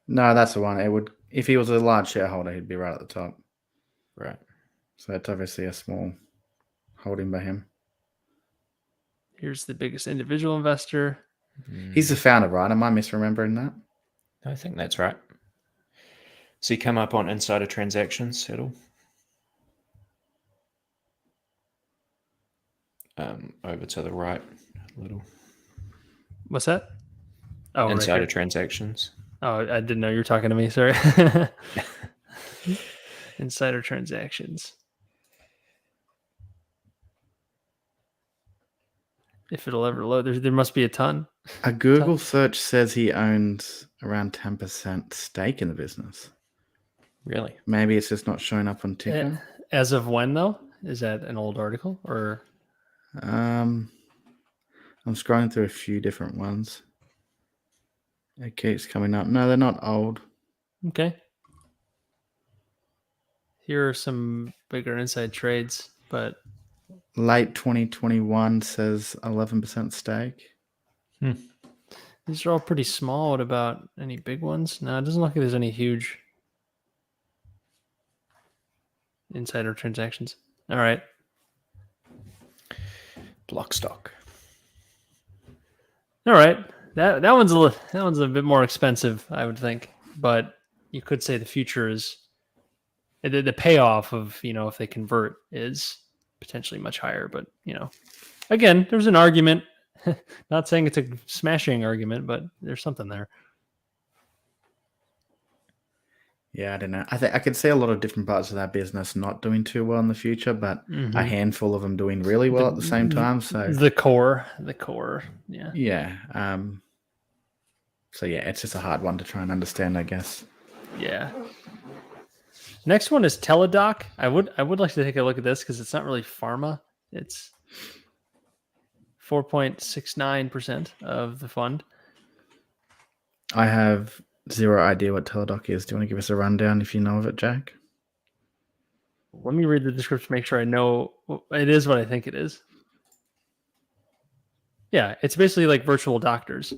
S4: No, that's the one. It would, if he was a large shareholder, he'd be right at the top.
S3: Right.
S4: So it's obviously a small holding by him.
S2: Here's the biggest individual investor.
S4: He's the founder, right? Am I misremembering that?
S3: I think that's right. So you come up on insider transactions at all? Over to the right a little.
S2: What's that? Oh,
S3: Insider
S2: right
S3: transactions.
S2: Oh, I didn't know you were talking to me. Sorry. Insider transactions. If it'll ever load, there must be a ton.
S4: A Google search says he owns around 10% stake in the business.
S3: Really?
S4: Maybe it's just not showing up on Ticker.
S2: As of when, though? Is that an old article or?
S4: I'm scrolling through a few different ones. It keeps coming up. No, they're not old.
S2: Okay. Here are some bigger inside trades, but
S4: Late 2021 says 11% stake.
S2: these are all pretty small. What about any big ones? No, it doesn't look like there's any huge insider transactions. All right.
S3: Block stock.
S2: All right. That one's a bit more expensive, I would think. But you could say the future is the payoff of, if they convert is potentially much higher. But, again, there's an argument. Not saying it's a smashing argument, but there's something there.
S4: Yeah, I don't know. I could see a lot of different parts of that business not doing too well in the future, but a handful of them doing really well at the same time. So
S2: the core, yeah.
S4: Yeah. So yeah, it's just a hard one to try and understand, I guess.
S2: Yeah. Next one is Teledoc. I would like to take a look at this because it's not really pharma. It's 4.69% of the fund.
S4: I have zero idea what Teledoc is. Do you want to give us a rundown if you know of it, Jack?
S2: Let me read the description, make sure I know it is what I think it is. Yeah, it's basically like virtual doctors.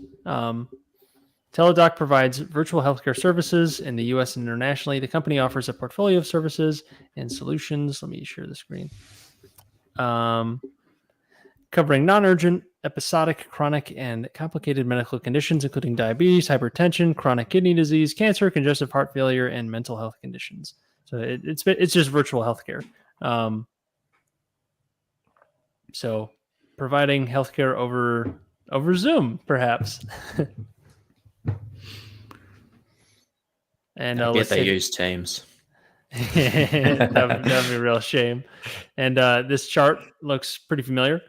S2: Teledoc provides virtual healthcare services in the U.S. and internationally. The company offers a portfolio of services and solutions. Let me share the screen. Covering non-urgent, episodic, chronic, and complicated medical conditions, including diabetes, hypertension, chronic kidney disease, cancer, congestive heart failure, and mental health conditions. So it's just virtual healthcare. So providing healthcare over Zoom, perhaps. And
S3: I bet they use Teams.
S2: that'd be a real shame. And this chart looks pretty familiar.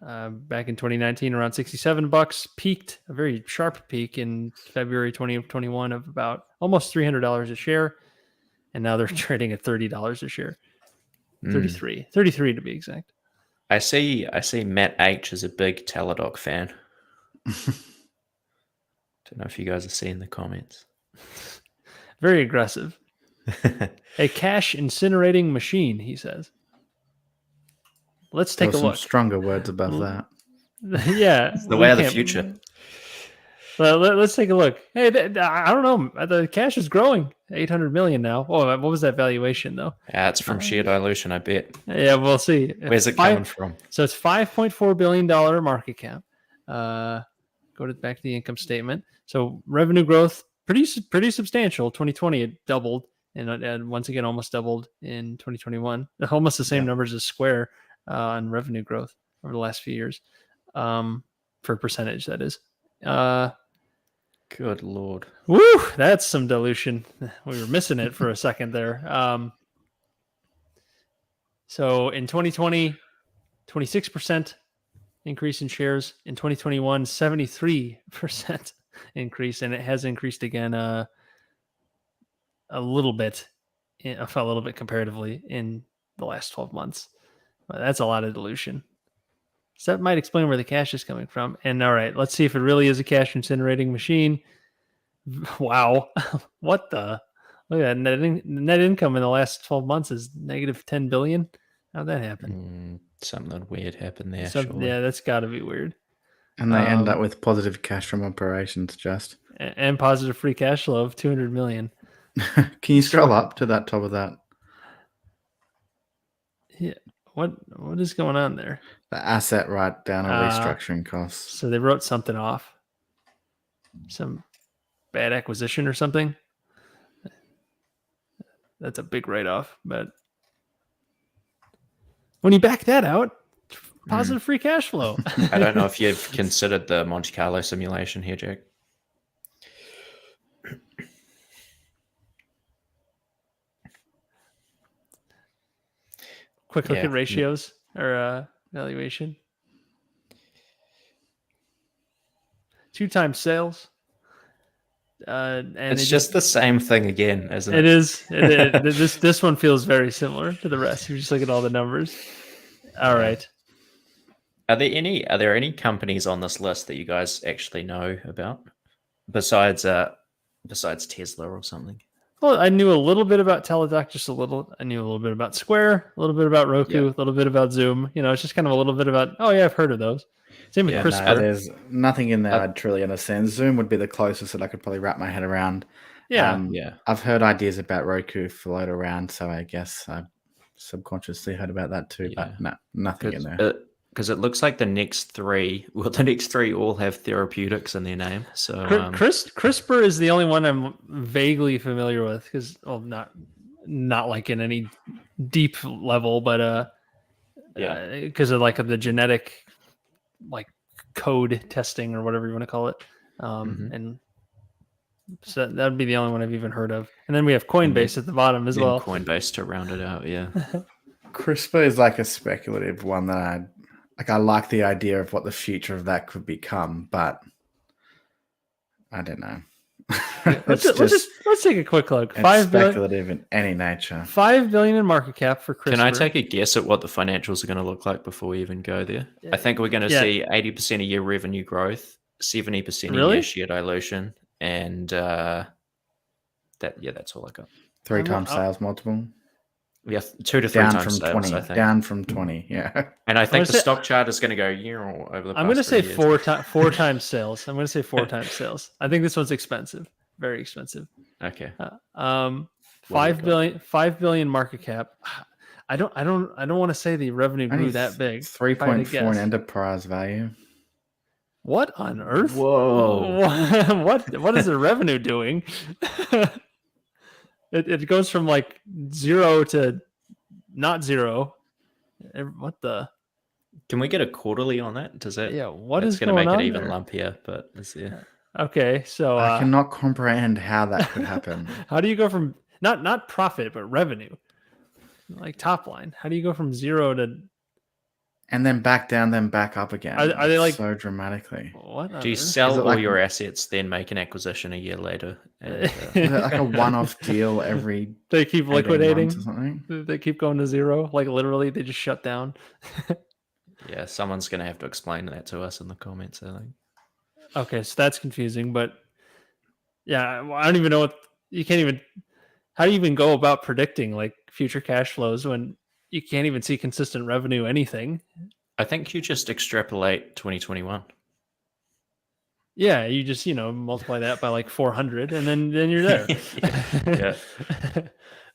S2: Back in 2019, around $67, peaked a very sharp peak in February 2021 of about almost $300 a share, and now they're trading at $30 a share. 33 to be exact.
S3: I see Matt H is a big Teledoc fan. Don't know if you guys are seeing the comments.
S2: Very aggressive. A cash incinerating machine, he says. Let's take a look.
S4: Some stronger words above that.
S2: Yeah.
S3: It's the way of the future.
S2: Let's take a look. Hey, I don't know. The cash is growing. 800 million now. Oh, what was that valuation, though?
S3: Yeah, it's from sheer dilution, I bet.
S2: Yeah, we'll see.
S3: Where's it coming from?
S2: So it's $5.4 billion market cap. Go back to the income statement. So revenue growth, pretty substantial. 2020, it doubled. And once again, almost doubled in 2021. Almost the same numbers as Square on revenue growth over the last few years. For percentage, that is.
S3: Good Lord.
S2: Woo! That's some dilution. We were missing it for a second there. So in 2020, 26% increase in shares. In 2021, 73% increase. And it has increased again a little bit comparatively in the last 12 months. That's a lot of dilution. So that might explain where the cash is coming from. And all right, let's see if it really is a cash incinerating machine. Wow. What the? Look at that. Net income in the last 12 months is negative 10 billion. How'd that happen?
S3: Something weird happened there.
S2: Yeah, that's got to be weird.
S4: And they end up with positive cash from operations just.
S2: And positive free cash flow of 200 million.
S4: Can you scroll up to that top of that?
S2: Yeah. What is going on there?
S4: The asset write-down or restructuring costs.
S2: So they wrote something off. Some bad acquisition or something. That's a big write-off. But when you back that out, positive free cash flow.
S3: I don't know if you've considered the Monte Carlo simulation here, Jack.
S2: Quick look at ratios or valuation. 2x sales. And
S3: it's just the same thing again, isn't it?
S2: It is. This one feels very similar to the rest. If you just look at all the numbers. All right.
S3: Are there any companies on this list that you guys actually know about besides Tesla or something?
S2: Well, I knew a little bit about Teledoc, just a little. I knew a little bit about Square, a little bit about Roku, a little bit about Zoom. It's just kind of a little bit about, oh yeah, I've heard of those. Same with Crispr.
S4: No, there's nothing in there I'd truly understand. Zoom would be the closest that I could probably wrap my head around.
S2: Yeah.
S4: I've heard ideas about Roku float around, so I guess I subconsciously heard about that too, but no, nothing in there.
S3: Because it looks like the next three all have therapeutics in their name. So
S2: CRISPR is the only one I'm vaguely familiar with, because not like in any deep level, but because of like the genetic like code testing or whatever you want to call it, and so that'd be the only one I've even heard of. And then we have Coinbase at the bottom as well.
S3: Coinbase to round it out, yeah.
S4: CRISPR is like a speculative one that I like the idea of what the future of that could become, but I don't know.
S2: Let's take a quick look.
S4: It's speculative in any nature.
S2: $5 billion in market cap for CRISPR.
S3: Can I take a guess at what the financials are going to look like before we even go there? I think we're going to see 80% a year revenue growth, 70% a year share dilution, and that's all I got.
S4: 3 times sales multiple.
S3: Yeah, 2 to 3
S4: down
S3: times
S4: from
S3: sales,
S4: 20.
S3: I think.
S4: Down from 20, yeah.
S3: And I think the stock chart is going to go over the past
S2: I'm going to say
S3: 3 years.
S2: 4 times sales. I'm going to say 4 times sales. I think this one's expensive. Very expensive.
S3: Okay.
S2: 5 billion market cap. I don't want to say the revenue grew that big.
S4: 3.4 in enterprise value.
S2: What on earth?
S3: Whoa.
S2: What is the revenue doing? It goes from like 0 to not 0. What the?
S3: Can we get a quarterly on that? Does that?
S2: Yeah. What
S3: is
S2: going
S3: to make
S2: on
S3: it even
S2: there?
S3: lumpier? But let's see.
S2: Okay, so
S4: I cannot comprehend how that could happen.
S2: How do you go from not profit but revenue, like top line? How do you go from 0 to
S4: and then back down, then back up again?
S2: Are they like
S4: so dramatically?
S2: What?
S3: Do you sell all your assets, then make an acquisition a year later? And,
S4: is it like a one-off deal every?
S2: They keep liquidating.
S4: Or something?
S2: They keep going to 0. Like literally, they just shut down.
S3: Yeah, someone's going to have to explain that to us in the comments, I think.
S2: Okay, so that's confusing, but yeah, I don't even know what you can't even. How do you even go about predicting like future cash flows when you can't even see consistent revenue? Anything?
S3: I think you just extrapolate 2021.
S2: Yeah, you just multiply that by like 400, and then you're there.
S3: Yeah.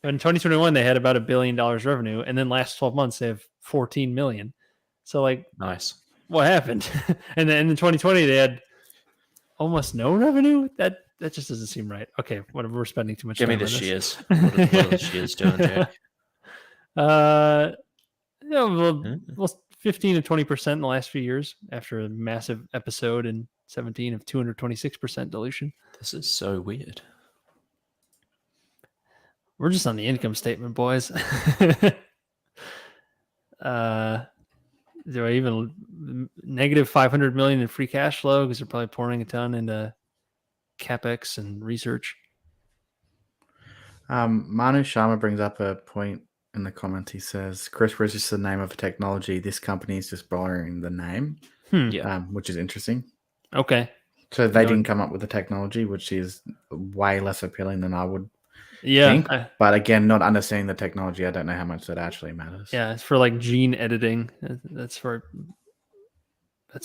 S2: In 2021, they had about $1 billion revenue, and then last 12 months they have 14 million. So like,
S3: nice.
S2: What happened? And then in 2020 they had almost no revenue. That just doesn't seem right. Okay, whatever. We're spending too much time.
S3: Give me the shares. What are the shares doing, Jack?
S2: Well, 15 to 20% in the last few years after a massive episode in 17 of 226% dilution.
S3: This is so weird.
S2: We're just on the income statement, boys. Do I even negative 500 million in free cash flow because they're probably pouring a ton into capex and research?
S4: Manu Sharma brings up a point in the comments, he says CRISPR is just the name of a technology. This company is just borrowing the name,
S3: Yeah.
S4: which is interesting.
S2: Okay.
S4: So they didn't come up with the technology, which is way less appealing than I would think. But again, not understanding the technology, I don't know how much that actually matters.
S2: Yeah, it's for like gene editing. That's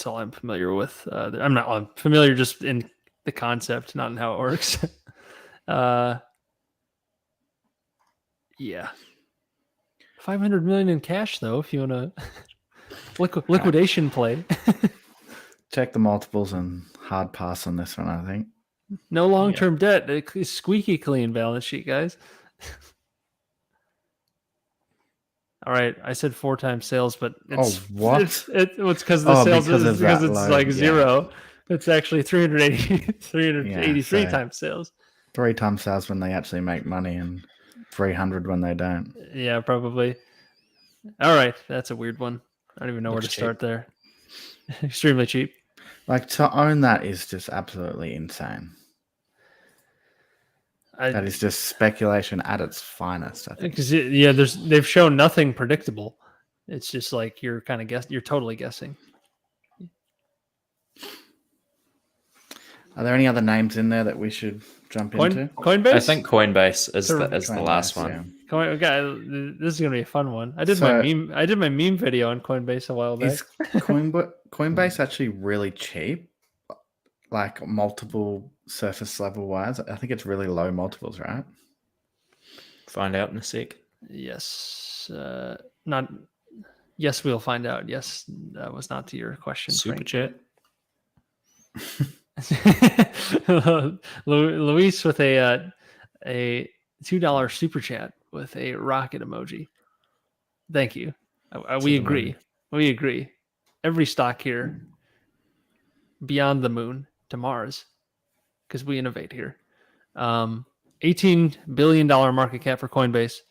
S2: all I'm familiar with. I'm familiar just in the concept, not in how it works. Yeah. 500 million in cash though, if you want to liquidation play.
S4: Check the multiples and hard pass on this one, I think.
S2: No long-term debt. It's squeaky clean balance sheet, guys. All right, I said 4 times sales, but it's
S4: what?
S2: It's because the sales is because it's
S4: low,
S2: like zero. It's actually 383 times sales.
S4: 3 times sales when they actually make money and 300 when they don't.
S2: Yeah, probably. All right, that's a weird one. I don't even know where to
S3: cheap.
S2: start there. Extremely cheap.
S4: Like, to own that is just absolutely insane. That is just speculation at its finest, I think.
S2: Because they've shown nothing predictable. It's just like you're kind of you're totally guessing.
S4: Are there any other names in there that we should jump into?
S2: Coinbase?
S3: I think Coinbase is the last one.
S4: Yeah.
S2: Okay, this is gonna be a fun one. I did my meme video on Coinbase a while back.
S4: Is Coinbase actually really cheap? Like multiple surface level wise? I think it's really low multiples, right?
S3: Find out in a sec.
S2: Yes. Yes, we'll find out. Yes, that was not to your question.
S3: Super chat.
S2: Luis with a $2 super chat with a rocket emoji. Thank you. We agree. We agree. Every stock here, beyond the moon to Mars, because we innovate here. $18 billion market cap for Coinbase.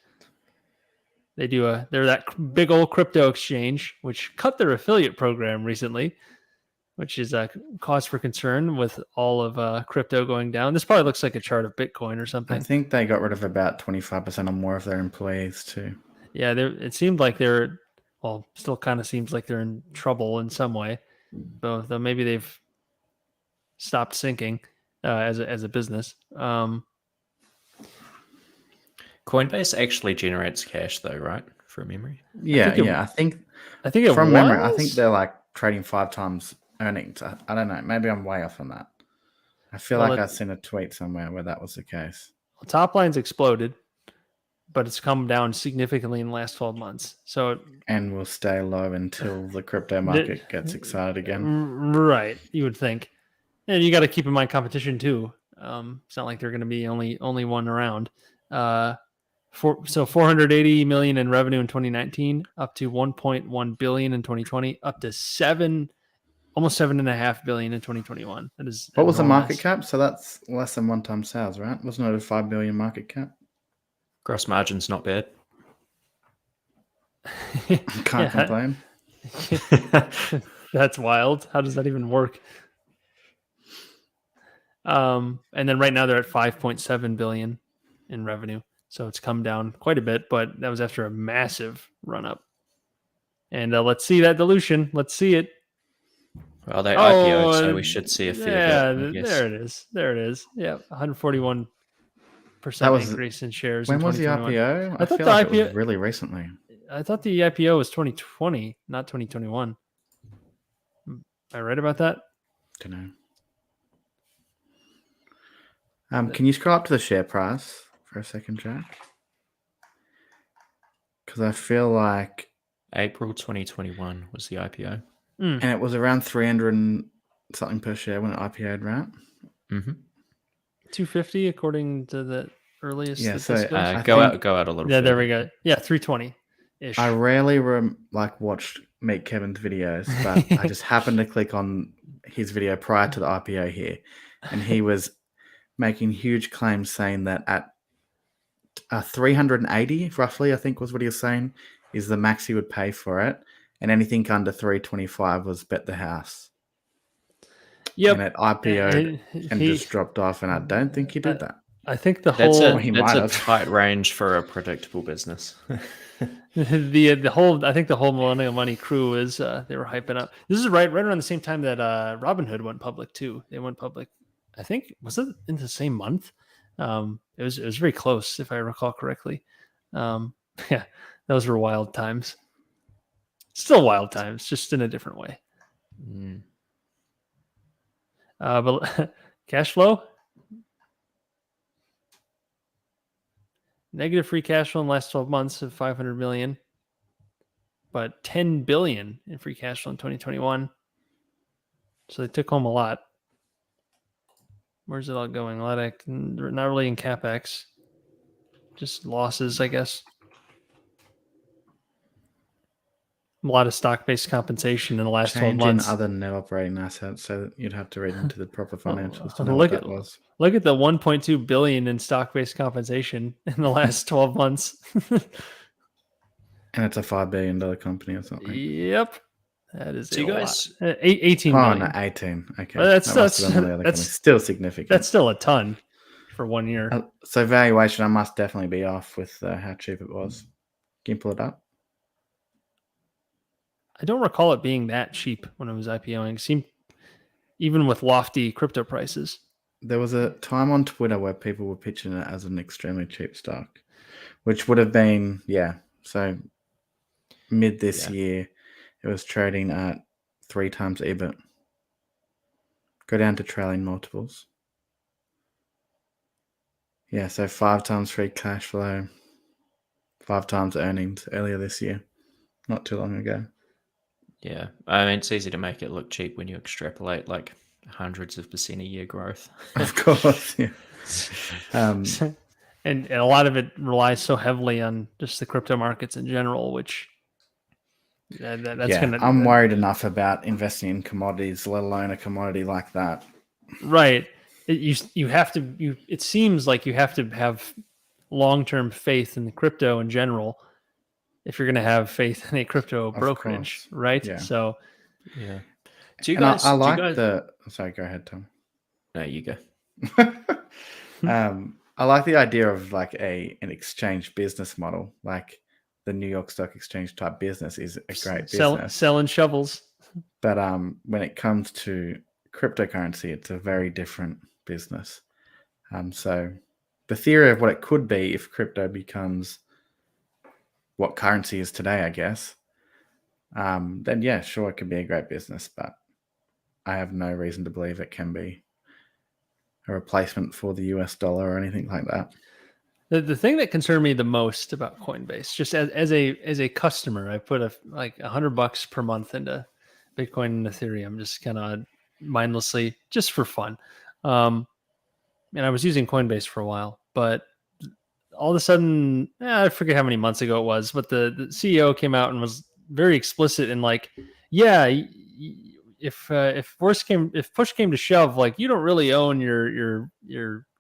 S2: They're that big old crypto exchange, which cut their affiliate program recently, which is a cause for concern with all of crypto going down. This probably looks like a chart of Bitcoin or something.
S4: I think they got rid of about 25% or more of their employees too.
S2: Yeah, it seemed like still kind of seems like they're in trouble in some way, though maybe they've stopped sinking as a business.
S3: Coinbase actually generates cash though, right? From memory.
S4: Yeah, I think from memory, I think they're like trading 5 times earnings. I don't know. Maybe I'm way off on that. I feel like I've seen a tweet somewhere where that was the case.
S2: Well, top line's exploded, but it's come down significantly in the last 12 months.
S4: And will stay low until the crypto market gets excited again.
S2: Right, you would think. And you got to keep in mind competition too. It's not like they're going to be only one around. So 480 million in revenue in 2019, up to 1.1 billion in 2020, up to almost 7.5 billion in 2021. That is
S4: what was the market cap? So that's less than 1 time sales, right? Wasn't it a 5 billion market cap?
S3: Gross margin's not bad.
S4: Can't complain.
S2: That's wild. How does that even work? And then right now they're at 5.7 billion in revenue. So it's come down quite a bit, but that was after a massive run up. And let's see that dilution. Let's see it.
S3: Well, they IPO'd, so we should see a fair bit.
S2: Yeah, there it is. There it is. Yeah, 141% increase in shares.
S4: When was the IPO?
S2: I thought the IPO
S4: it was really recently.
S2: I thought the IPO was 2020, not 2021. Am I right about that?
S4: Don't know. Can you scroll up to the share price for a second, Jack? Because I feel like
S3: April 2021 was the IPO.
S4: And it was around 300 and something per share when it IPO'd, right?
S3: Mm-hmm.
S2: 250 according to the earliest.
S3: Yeah, so go out a little.
S2: Yeah, there we go. Yeah, 320-ish.
S4: I rarely watched Meet Kevin's videos, but I just happened to click on his video prior to the IPO here, and he was making huge claims saying that at 380, roughly, I think was what he was saying, is the max he would pay for it. And anything under 325 was bet the house.
S2: Yep.
S4: And it IPO'd and just dropped off, and I don't think he did that.
S2: I think the
S3: That's
S2: whole
S4: He
S3: that's
S4: might
S3: a
S4: have.
S3: tight range for a predictable business.
S2: the whole I think the whole Millennial Money crew is they were hyping up. This is right around the same time that Robinhood went public too. They went public, I think, was it in the same month? It was very close if I recall correctly. Yeah, those were wild times. Still wild times, just in a different way.
S3: Mm.
S2: But cash flow, negative free cash flow in the last 12 months of 500 million, but 10 billion in free cash flow in 2021. So they took home a lot. Where's it all going? A lot of not really in capex, just losses, I guess. A lot of stock-based compensation in the last 12
S4: Change in
S2: months.
S4: other net operating assets, so you'd have to read into the proper financials to know what that was.
S2: Look at the 1.2 billion in stock-based compensation in the last 12 months.
S4: And it's a $5 billion company or something.
S2: Yep, that is
S3: So you guys,
S2: lot. 18
S4: Oh,
S2: billion.
S4: no, 18. Okay.
S2: Well,
S4: That must have been one of the other companies. Still significant.
S2: That's still a ton for 1 year.
S4: So valuation, I must definitely be off with how cheap it was. Can you pull it up?
S2: I don't recall it being that cheap when it was IPOing. It seemed even with lofty crypto prices.
S4: There was a time on Twitter where people were pitching it as an extremely cheap stock, which would have been, so mid this year, it was trading at 3 times EBIT. Go down to trailing multiples. Yeah, so 5 times free cash flow, 5 times earnings earlier this year, not too long ago.
S3: yeah, I mean, it's easy to make it look cheap when you extrapolate like hundreds of % a year growth.
S4: Of course, yeah.
S2: And a lot of it relies so heavily on just the crypto markets in general, which
S4: I'm worried enough about investing in commodities, let alone a commodity like that.
S2: Right. It seems like you have to have long-term faith in the crypto in general if you're going to have faith in a crypto brokerage, right?
S4: Yeah.
S2: So,
S3: yeah. Do you
S4: And
S3: guys?
S4: I like
S3: do you guys,
S4: the. Sorry, go ahead, Tom.
S3: No, you go.
S4: I like the idea of like an exchange business model, like the New York Stock Exchange type business is a great business.
S2: Selling shovels.
S4: But when it comes to cryptocurrency, it's a very different business. So the theory of what it could be if crypto becomes what currency is today, I guess, then yeah, sure, it could be a great business, but I have no reason to believe it can be a replacement for the US dollar or anything like that.
S2: The thing that concerned me the most about Coinbase, just as a customer, I put like $100 per month into Bitcoin and Ethereum, just kind of mindlessly, just for fun. And I was using Coinbase for a while, but all of a sudden, I forget how many months ago it was, but the CEO came out and was very explicit in like, yeah, if push came to shove, like you don't really own your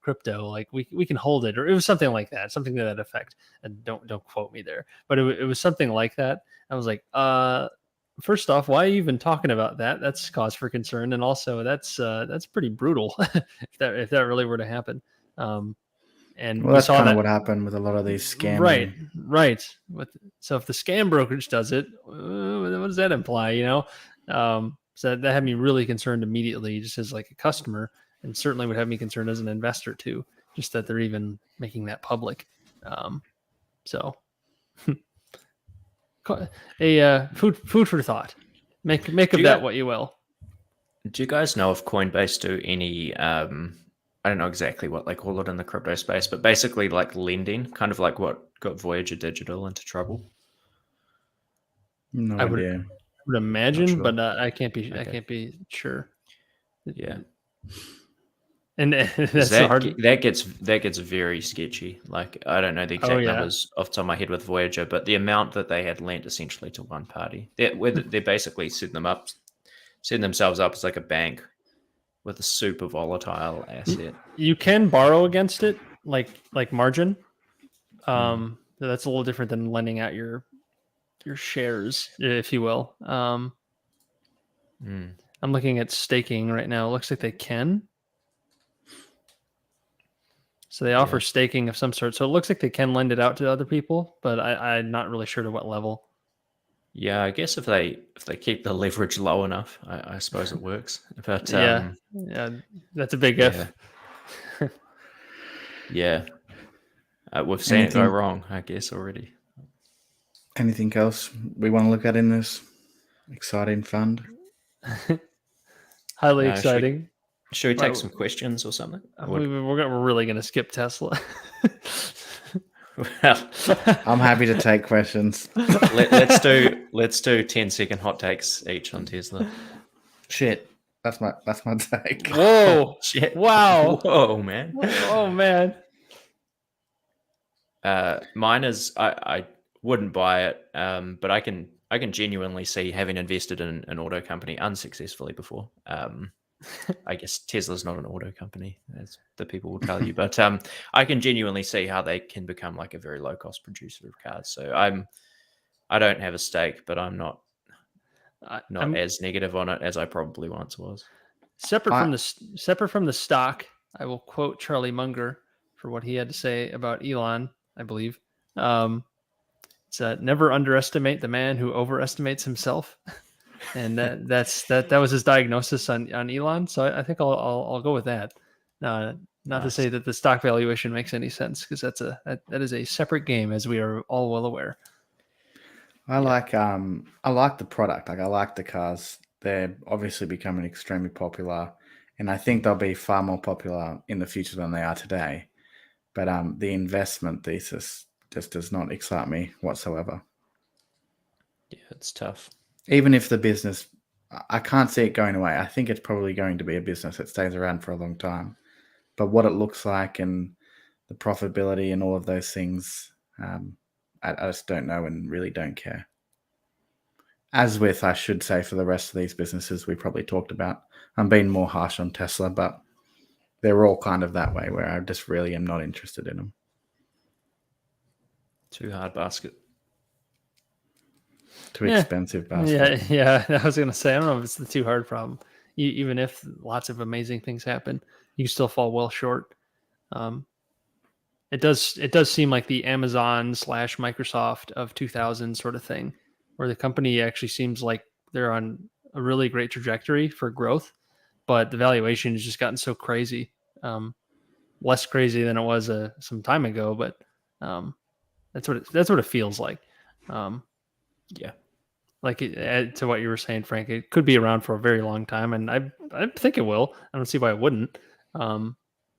S2: crypto, like we can hold it, or it was something like that, something to that effect. And don't quote me there, but it was something like that. I was like, first off, why are you even talking about that? That's cause for concern, and also that's pretty brutal if that really were to happen. And
S4: well, that's kind of what happened with a lot of these scams.
S2: Right. So if the scam brokerage does it, what does that imply? So that had me really concerned immediately, just as like a customer, and certainly would have me concerned as an investor too. Just that they're even making that public. So a food for thought. Make of that what you will.
S3: Do you guys know if Coinbase do any? I don't know exactly what they call it in the crypto space, but basically like lending, kind of like what got Voyager Digital into trouble.
S4: No idea.
S2: Would imagine,
S3: Sure.
S2: but I can't be.
S3: Okay.
S2: I can't be sure.
S3: Yeah,
S2: and that's hard.
S3: That gets very sketchy. Like I don't know the exact numbers off the top of my head with Voyager, but the amount that they had lent essentially to one party, they're basically setting themselves up as like a bank with a super volatile asset.
S2: You can borrow against it, like margin. That's a little different than lending out your shares, if you will. I'm looking at staking right now. It looks like they can. So they offer staking of some sort. So it looks like they can lend it out to other people, but I'm not really sure to what level.
S3: Yeah, I guess if they keep the leverage low enough, I suppose it works. But
S2: yeah, that's a big if.
S3: Yeah, we've seen it go wrong, I guess, already.
S4: Anything else we want to look at in this exciting fund?
S2: Highly exciting.
S3: Should we take some questions or something?
S2: We're really going to skip Tesla.
S3: Well,
S4: I'm happy to take questions.
S3: let's do 10-second hot takes each on Tesla.
S4: Shit, that's my take.
S2: Whoa!
S3: Shit!
S2: Wow!
S3: Whoa, man!
S2: Oh man!
S3: Mine is I wouldn't buy it, but I can genuinely see having invested in an auto company unsuccessfully before. I guess Tesla's not an auto company, as the people will tell you, but I can genuinely see how they can become like a very low cost producer of cars. So I don't have a stake, but I'm not as negative on it as I probably once was.
S2: Separate from the stock, I will quote Charlie Munger for what he had to say about Elon. I believe it's never underestimate the man who overestimates himself. And that was his diagnosis on Elon. So I think I'll go with that. Not nice. To say that the stock valuation makes any sense, because that is a separate game, as we are all well aware.
S4: I like the product. Like, I like the cars. They're obviously becoming extremely popular, and I think they'll be far more popular in the future than they are today. But the investment thesis just does not excite me whatsoever.
S3: Yeah, it's tough.
S4: Even if the business, I can't see it going away. I think it's probably going to be a business that stays around for a long time. But what it looks like and the profitability and all of those things, I just don't know and really don't care. As with, I should say, for the rest of these businesses we probably talked about. I'm being more harsh on Tesla, but they're all kind of that way, where I just really am not interested in them.
S3: Too hard basket.
S4: Too expensive basket.
S2: Yeah. I was going to say, I don't know if it's the too hard problem. Even if lots of amazing things happen, you still fall well short. It does seem like the Amazon / Microsoft of 2000 sort of thing, where the company actually seems like they're on a really great trajectory for growth, but the valuation has just gotten so crazy. Less crazy than it was some time ago, but that's what it feels like.
S3: Yeah.
S2: Like to what you were saying, Frank, it could be around for a very long time, and I think it will. I don't see why it wouldn't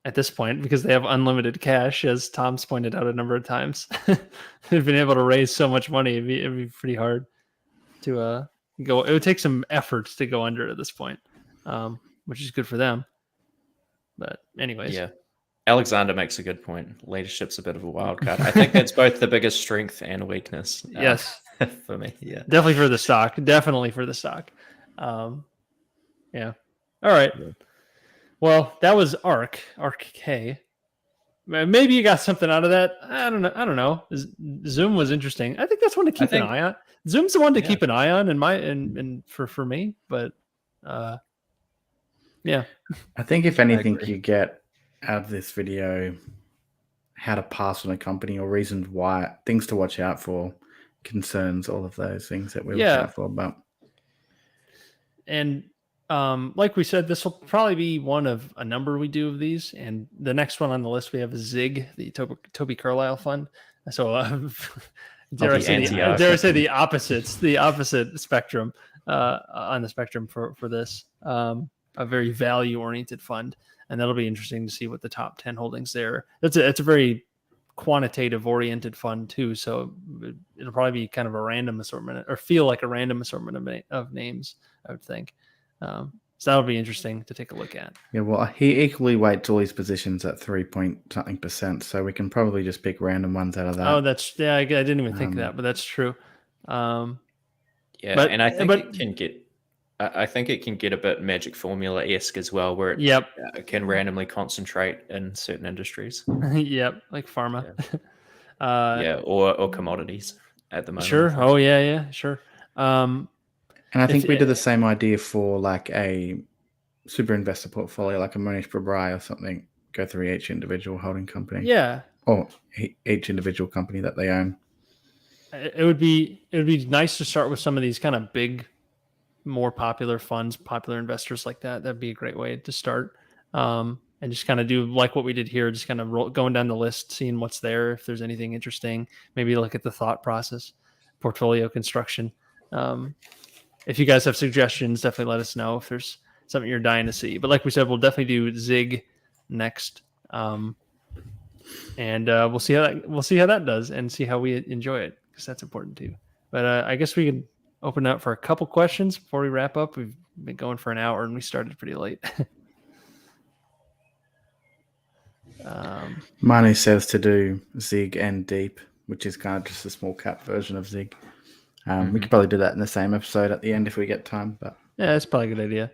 S2: at this point, because they have unlimited cash, as Tom's pointed out a number of times. They've been able to raise so much money; it'd be pretty hard to go. It would take some effort to go under at this point, which is good for them. But anyways,
S3: yeah. Alexander makes a good point. Leadership's a bit of a wild card. I think that's both the biggest strength and weakness.
S2: Yes.
S3: For me, yeah,
S2: definitely for the stock. Yeah. All right. Yeah. Well, that was ARKK. Maybe you got something out of that. I don't know. Zoom was interesting. I think that's one to keep an eye on. Zoom's the one to keep an eye on and for me. But yeah.
S4: I think if anything you get out of this video, how to pass on a company or reasons why, things to watch out for, concerns, all of those things that we're looking out for. But
S2: and like we said, this will probably be one of a number we do of these, and the next one on the list we have is Zig, the Toby Carlisle fund. So dare I say the opposite spectrum on the spectrum for this, a very value oriented fund, and that'll be interesting to see what the top 10 holdings there. It's a very quantitative oriented fund too, so it'll probably be kind of a random assortment, or feel like a random assortment of names, I would think. So that'll be interesting to take a look at.
S4: Yeah, well, he equally weights all his positions at 3-point-something%, so we can probably just pick random ones out of that.
S2: Oh, I didn't even think of that, but that's true.
S3: And I think it can get a bit Magic Formula-esque as well, where it can randomly concentrate in certain industries.
S2: Yep, like pharma.
S3: Or commodities at the moment.
S2: Sure. Oh, yeah, sure.
S4: And I think we did the same idea for like a super investor portfolio, like a Monish Babrai or something. go through each individual holding company.
S2: Yeah,
S4: Or each individual company that they own.
S2: it would be nice to start with some of these kind of big, more popular funds, popular investors like that. That'd be a great way to start. And just kind of do like what we did here, just kind of going down the list, seeing what's there, if there's anything interesting, maybe look at the thought process, portfolio construction. If you guys have suggestions, definitely let us know if there's something you're dying to see. But like we said, we'll definitely do Zig next. And we'll see how that does and see how we enjoy it, because that's important too. But I guess we can open up for a couple questions before we wrap up. We've been going for an hour and we started pretty late.
S4: Manu says to do Zig and Deep, which is kind of just a small cap version of Zig. We could probably do that in the same episode at the end if we get time. But
S2: yeah, that's probably a good idea.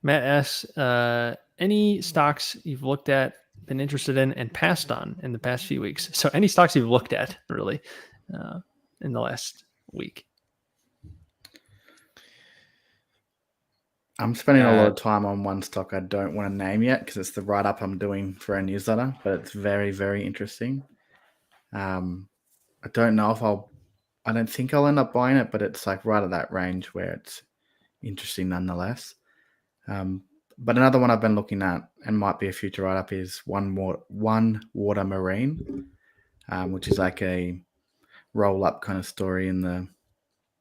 S2: Matt asks, any stocks you've looked at, been interested in, and passed on in the past few weeks? So any stocks you've looked at, really, in the last week?
S4: I'm spending a lot of time on one stock I don't want to name yet because it's the write-up I'm doing for a newsletter, but it's very, very interesting. I don't know if I don't think I'll end up buying it, but it's like right at that range where it's interesting nonetheless. But another one I've been looking at and might be a future write-up is One Water Marine, which is like a roll-up kind of story in the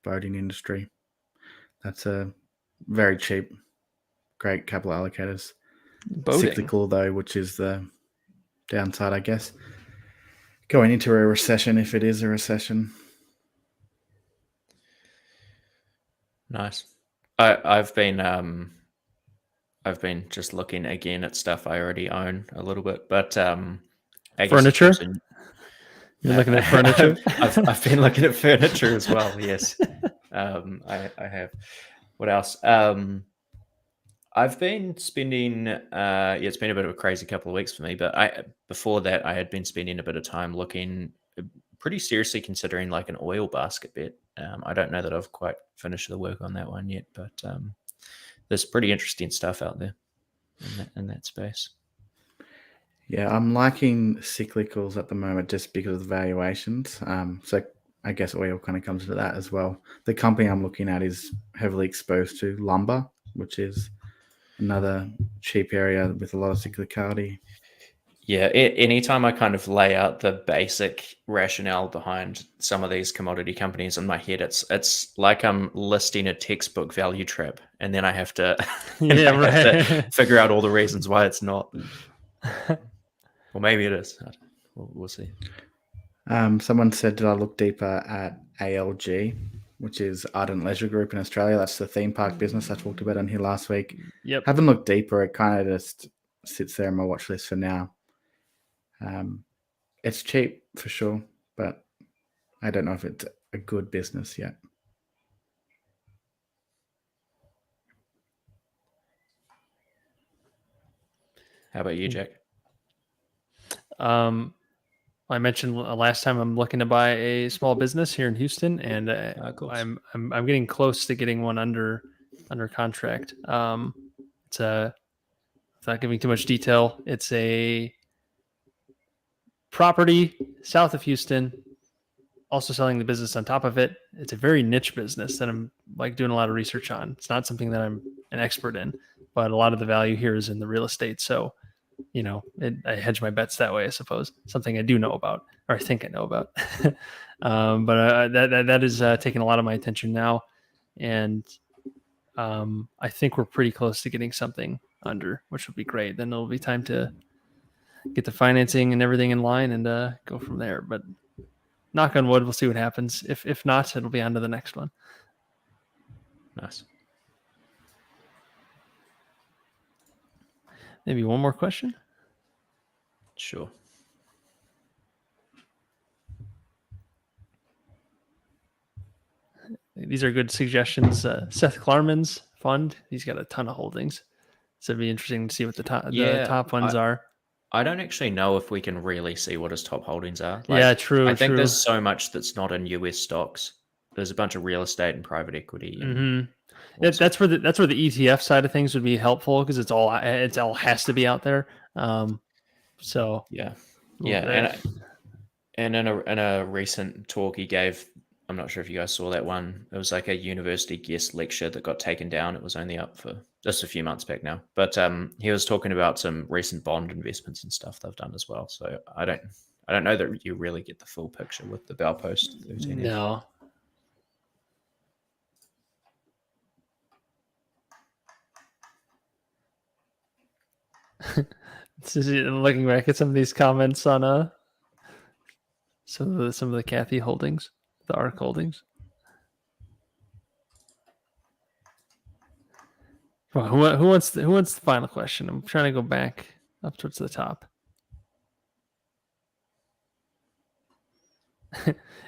S4: boating industry. That's a very cheap, great capital allocators.
S2: Boating.
S4: Cyclical though, which is the downside, I guess. Going into a recession, if it is a recession.
S3: Nice. I've been just looking again at stuff I already own a little bit, but
S2: furniture. You're looking at furniture.
S3: I've been looking at furniture as well. Yes, I have. What else? I've been spending. It's been a bit of a crazy couple of weeks for me, but before that I had been spending a bit of time looking, pretty seriously considering like an oil basket bet. I don't know that I've quite finished the work on that one yet, but there's pretty interesting stuff out there in that space.
S4: Yeah, I'm liking cyclicals at the moment just because of the valuations. So I guess oil kind of comes into that as well. The company I'm looking at is heavily exposed to lumber, which is another cheap area with a lot of cyclicality.
S3: Yeah, anytime I kind of lay out the basic rationale behind some of these commodity companies in my head, it's like I'm listing a textbook value trap, and then I have to, have to figure out all the reasons why it's not. Well, maybe it is. We'll see.
S4: Someone said, did I look deeper at ALG, which is Ardent Leisure Group in Australia? That's the theme park business I talked about on here last week.
S2: Yep.
S4: Haven't looked deeper. It kind of just sits there on my watch list for now. It's cheap for sure, but I don't know if it's a good business yet.
S3: How about you, Jack?
S2: I mentioned last time I'm looking to buy a small business here in Houston, and I'm getting close to getting one under contract. It's without giving too much detail, it's a property south of Houston, also selling the business on top of it. It's a very niche business that I'm like doing a lot of research on. It's not something that I'm an expert in, but a lot of the value here is in the real estate. So, I hedge my bets that way, I suppose. Something I do know about, or I think I know about. But that is taking a lot of my attention now, and I think we're pretty close to getting something under, which would be great. Then it'll be time to get the financing and everything in line and go from there. But knock on wood, we'll see what happens. If not, it'll be on to the next one.
S3: Nice.
S2: Maybe one more question?
S3: Sure.
S2: These are good suggestions. Seth Klarman's fund, he's got a ton of holdings. So it'd be interesting to see what the top ones are.
S3: I don't actually know if we can really see what his top holdings are.
S2: True.
S3: I think there's so much that's not in US stocks. There's a bunch of real estate and private equity. And
S2: That's where the ETF side of things would be helpful because it's all has to be out there. So
S3: yeah, and in a recent talk he gave, I'm not sure if you guys saw that one. It was like a university guest lecture that got taken down. It was only up for just a few months back now, but he was talking about some recent bond investments and stuff they've done as well. So I don't know that you really get the full picture with the Baupost 13.
S2: No. Looking back at some of these comments on some of the Kathy holdings, the ARK holdings. Well, who wants the final question? I'm trying to go back up towards the top.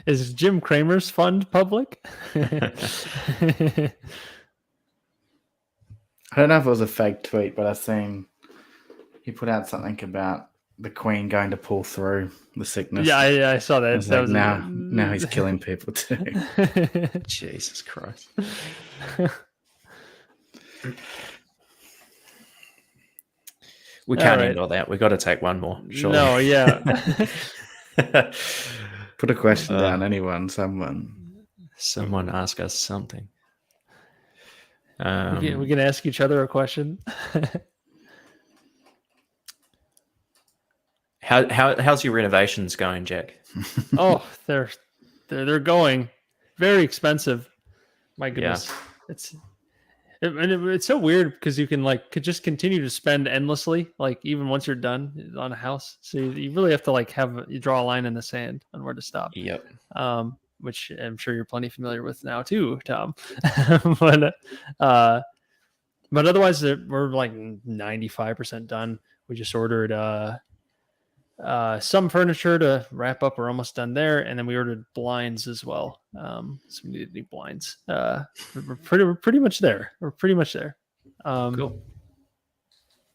S2: Is Jim Cramer's fund public?
S4: I don't know if it was a fake tweet, but I seen he put out something about the Queen going to pull through the sickness.
S2: Yeah, I saw that.
S4: That was now he's killing people too.
S3: Jesus Christ. We can't end all that. We got to take one more. Surely.
S2: No, yeah.
S4: Put a question down, anyone, someone
S3: ask us something.
S2: We can ask each other a question.
S3: How's your renovations going, Jack?
S2: Oh, they're going very expensive. My goodness, it's so weird because you can could just continue to spend endlessly, even once you're done on a house. So you really have to you draw a line in the sand on where to stop.
S3: Yep.
S2: Which I'm sure you're plenty familiar with now too, Tom. but otherwise we're 95% done. We just ordered some furniture to wrap up. We're almost done there, and then we ordered blinds as well. Some new blinds. We're pretty much there. Cool.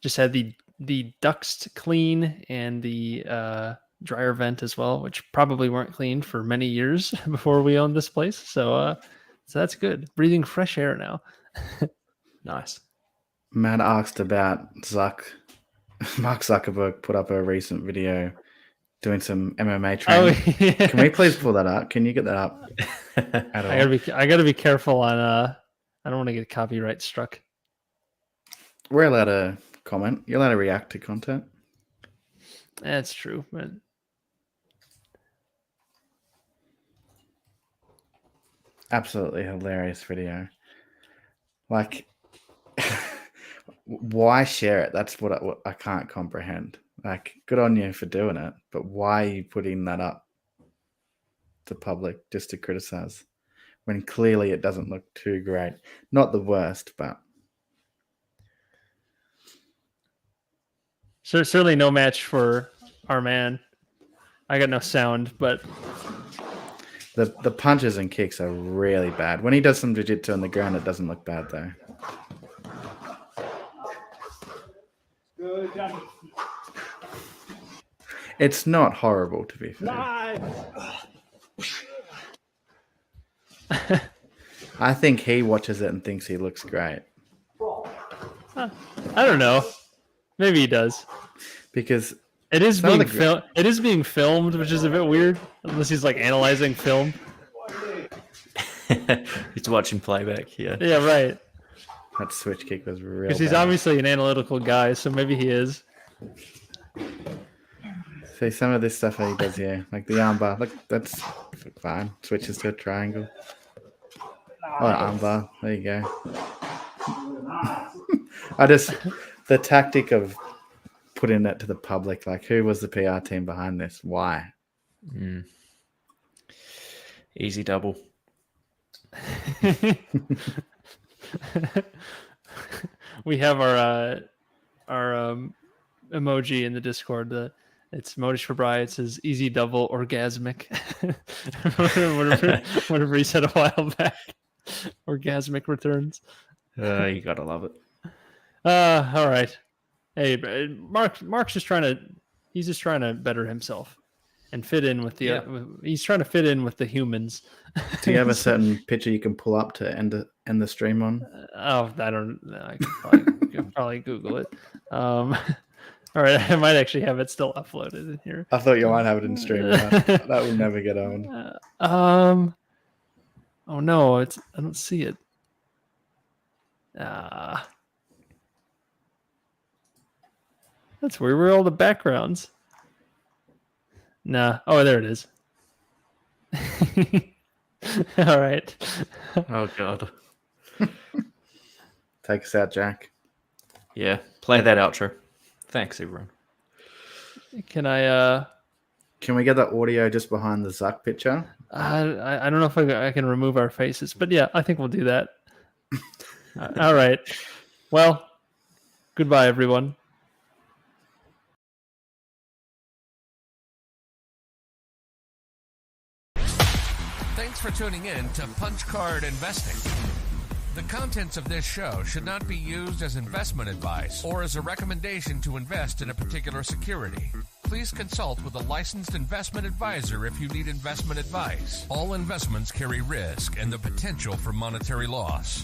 S2: Just had the ducts clean and the dryer vent as well, which probably weren't cleaned for many years before we owned this place. So that's good. Breathing fresh air now.
S3: Nice.
S4: Matt asked about Mark Zuckerberg put up a recent video doing some MMA training. Oh, yeah. Can we please pull that up? Can you get that up?
S2: I gotta be careful on I don't want to get copyright struck.
S4: We're allowed to comment. You're allowed to react to content.
S2: That's true, but
S4: absolutely hilarious video. Why share it? That's what I can't comprehend. Good on you for doing it, but why are you putting that up to public just to criticize when clearly it doesn't look too great? Not the worst, but
S2: certainly no match for our man. I got no sound, but
S4: the punches and kicks are really bad. When he does some jiu-jitsu on the ground, it doesn't look bad though. It's not horrible, to be fair. I think he watches it and thinks he looks great.
S2: I don't know. Maybe he does.
S4: Because
S2: it is being filmed, which is a bit weird. Unless he's analyzing film.
S3: He's watching playback. Yeah.
S2: Yeah. Right.
S4: That switch kick was real.
S2: Because he's obviously an analytical guy, so maybe he is.
S4: See some of this stuff he does here, like the armbar. Look, that's fine. Switches to a triangle. Oh, armbar. There you go. The tactic of putting it to the public, who was the PR team behind this? Why?
S3: Easy double.
S2: We have our emoji in the Discord. It's Modish for Bri. It says easy double orgasmic. whatever he said a while back. Orgasmic returns.
S3: You gotta love it.
S2: All right. Hey, Mark's just trying to better himself. and fit in with the. He's trying to fit in with the humans.
S4: Do you have a certain picture you can pull up to end the stream on?
S2: I could probably Google it. All right, I might actually have it still uploaded in here.
S4: I thought you might have it in stream. That will never get on.
S2: Oh no, I don't see it. That's where were all the backgrounds? Nah. Oh, there it is. All right.
S3: Oh god.
S4: Take us out, Jack.
S3: Yeah, play that outro. Thanks, everyone.
S2: Can I?
S4: Can we get the audio just behind the Zuck picture?
S2: I don't know if I can remove our faces, but yeah, I think we'll do that. All right. Well, goodbye, everyone.
S1: Thanks for tuning in to Punch Card Investing. The contents of this show should not be used as investment advice or as a recommendation to invest in a particular security. Please consult with a licensed investment advisor if you need investment advice. All investments carry risk and the potential for monetary loss.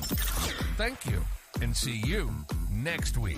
S1: Thank you, and see you next week.